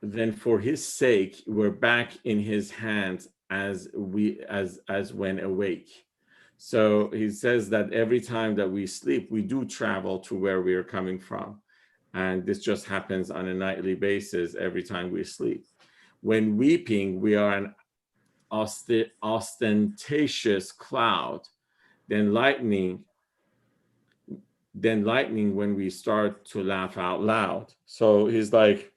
then for His sake, we're back in His hands as when awake. So He says that every time that we sleep, we do travel to where we are coming from. And this just happens on a nightly basis every time we sleep. When weeping, we are an ostentatious cloud, then lightning when we start to laugh out loud. So He's like,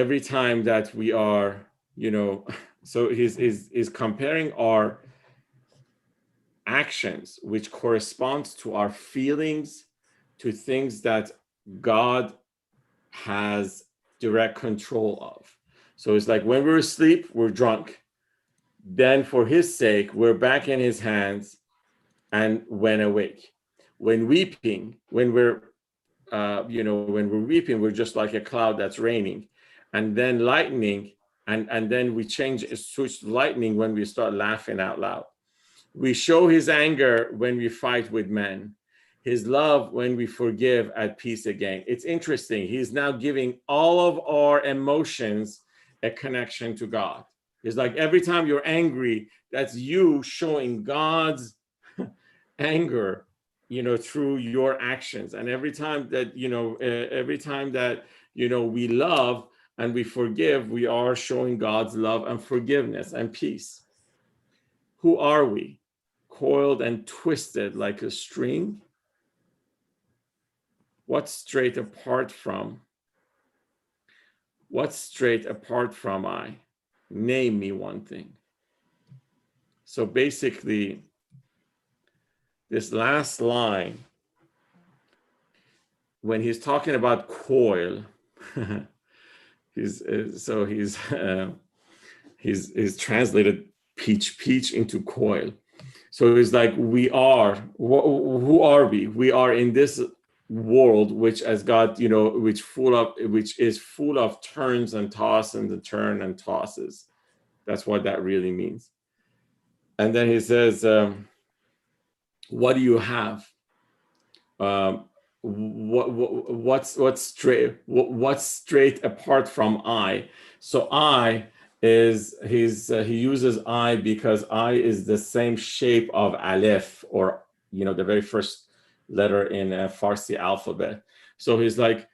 every time that we are, so he's comparing our actions, which corresponds to our feelings, to things that God has direct control of. So it's like when we're asleep, we're drunk. Then for His sake, we're back in His hands, and when awake. When weeping, when we're weeping, we're just like a cloud that's raining. And then lightning, and then we switch to lightning when we start laughing out loud. We show His anger when we fight with men, His love when we forgive at peace again. It's interesting. He's now giving all of our emotions a connection to God. It's like every time you're angry, that's you showing God's anger, through your actions. And every time that, we love and we forgive, we are showing God's love and forgiveness and peace. Who are we? Coiled and twisted like a string? What's straight apart from I? Name me one thing. So basically, this last line, when he's talking about coil, he's translated peach into coil. So it's like who are we? We are in this world which, as God, which is full of turns and toss and turn and tosses. That's what that really means. And then he says, what do you have? What's straight apart from I? So I is he uses I because I is the same shape of Aleph, or the very first letter in a Farsi alphabet. So he's like,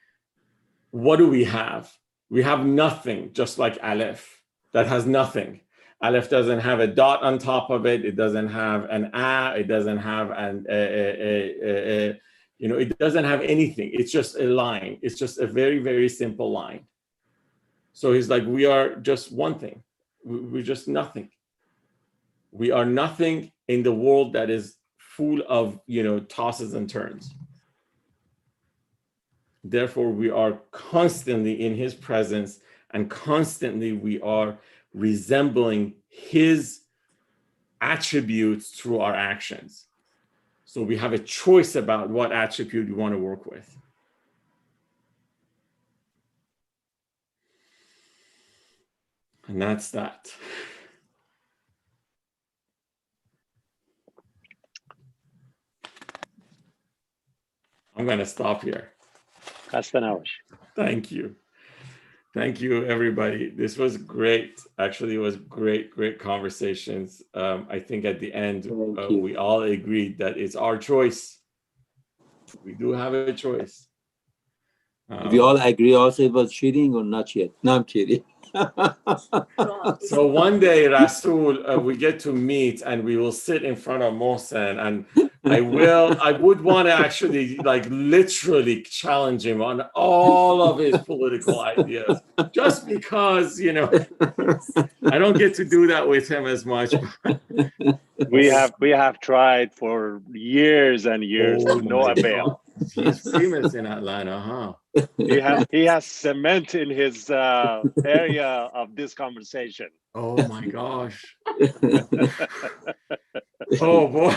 what do we have? We have nothing, just like Aleph that has nothing. Aleph doesn't have a dot on top of it. It doesn't have an a. It doesn't have it doesn't have anything. It's just a line. It's just a very, very simple line. So he's like, we are just one thing. We're just nothing. We are nothing in the world that is full of, tosses and turns. Therefore, we are constantly in His presence, and constantly we are resembling His attributes through our actions. So we have a choice about what attribute we want to work with. And that's that. I'm going to stop here. Hasta now. Thank you. Thank you, everybody. This was great. Actually, it was great conversations. I think at the end, Thank you. we all agreed that it's our choice. We do have a choice. We all agree also it was cheating or not yet? No, I'm kidding. So one day, Rasul, we get to meet and we will sit in front of Mohsen, and I would want to actually like literally challenge him on all of his political ideas, just because, you know, I don't get to do that with him as much. We have tried for years and years Oh to no my avail. He's famous in Atlanta, huh? He has cement in his area of this conversation. Oh my gosh. Oh boy.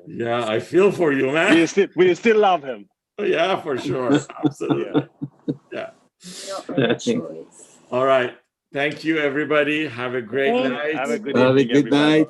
Yeah, I feel for you, man. We still love him. Yeah, for sure. Absolutely. Yeah. All right. Thank you, everybody. Have a great night. Have a good Have a evening, good everybody. night.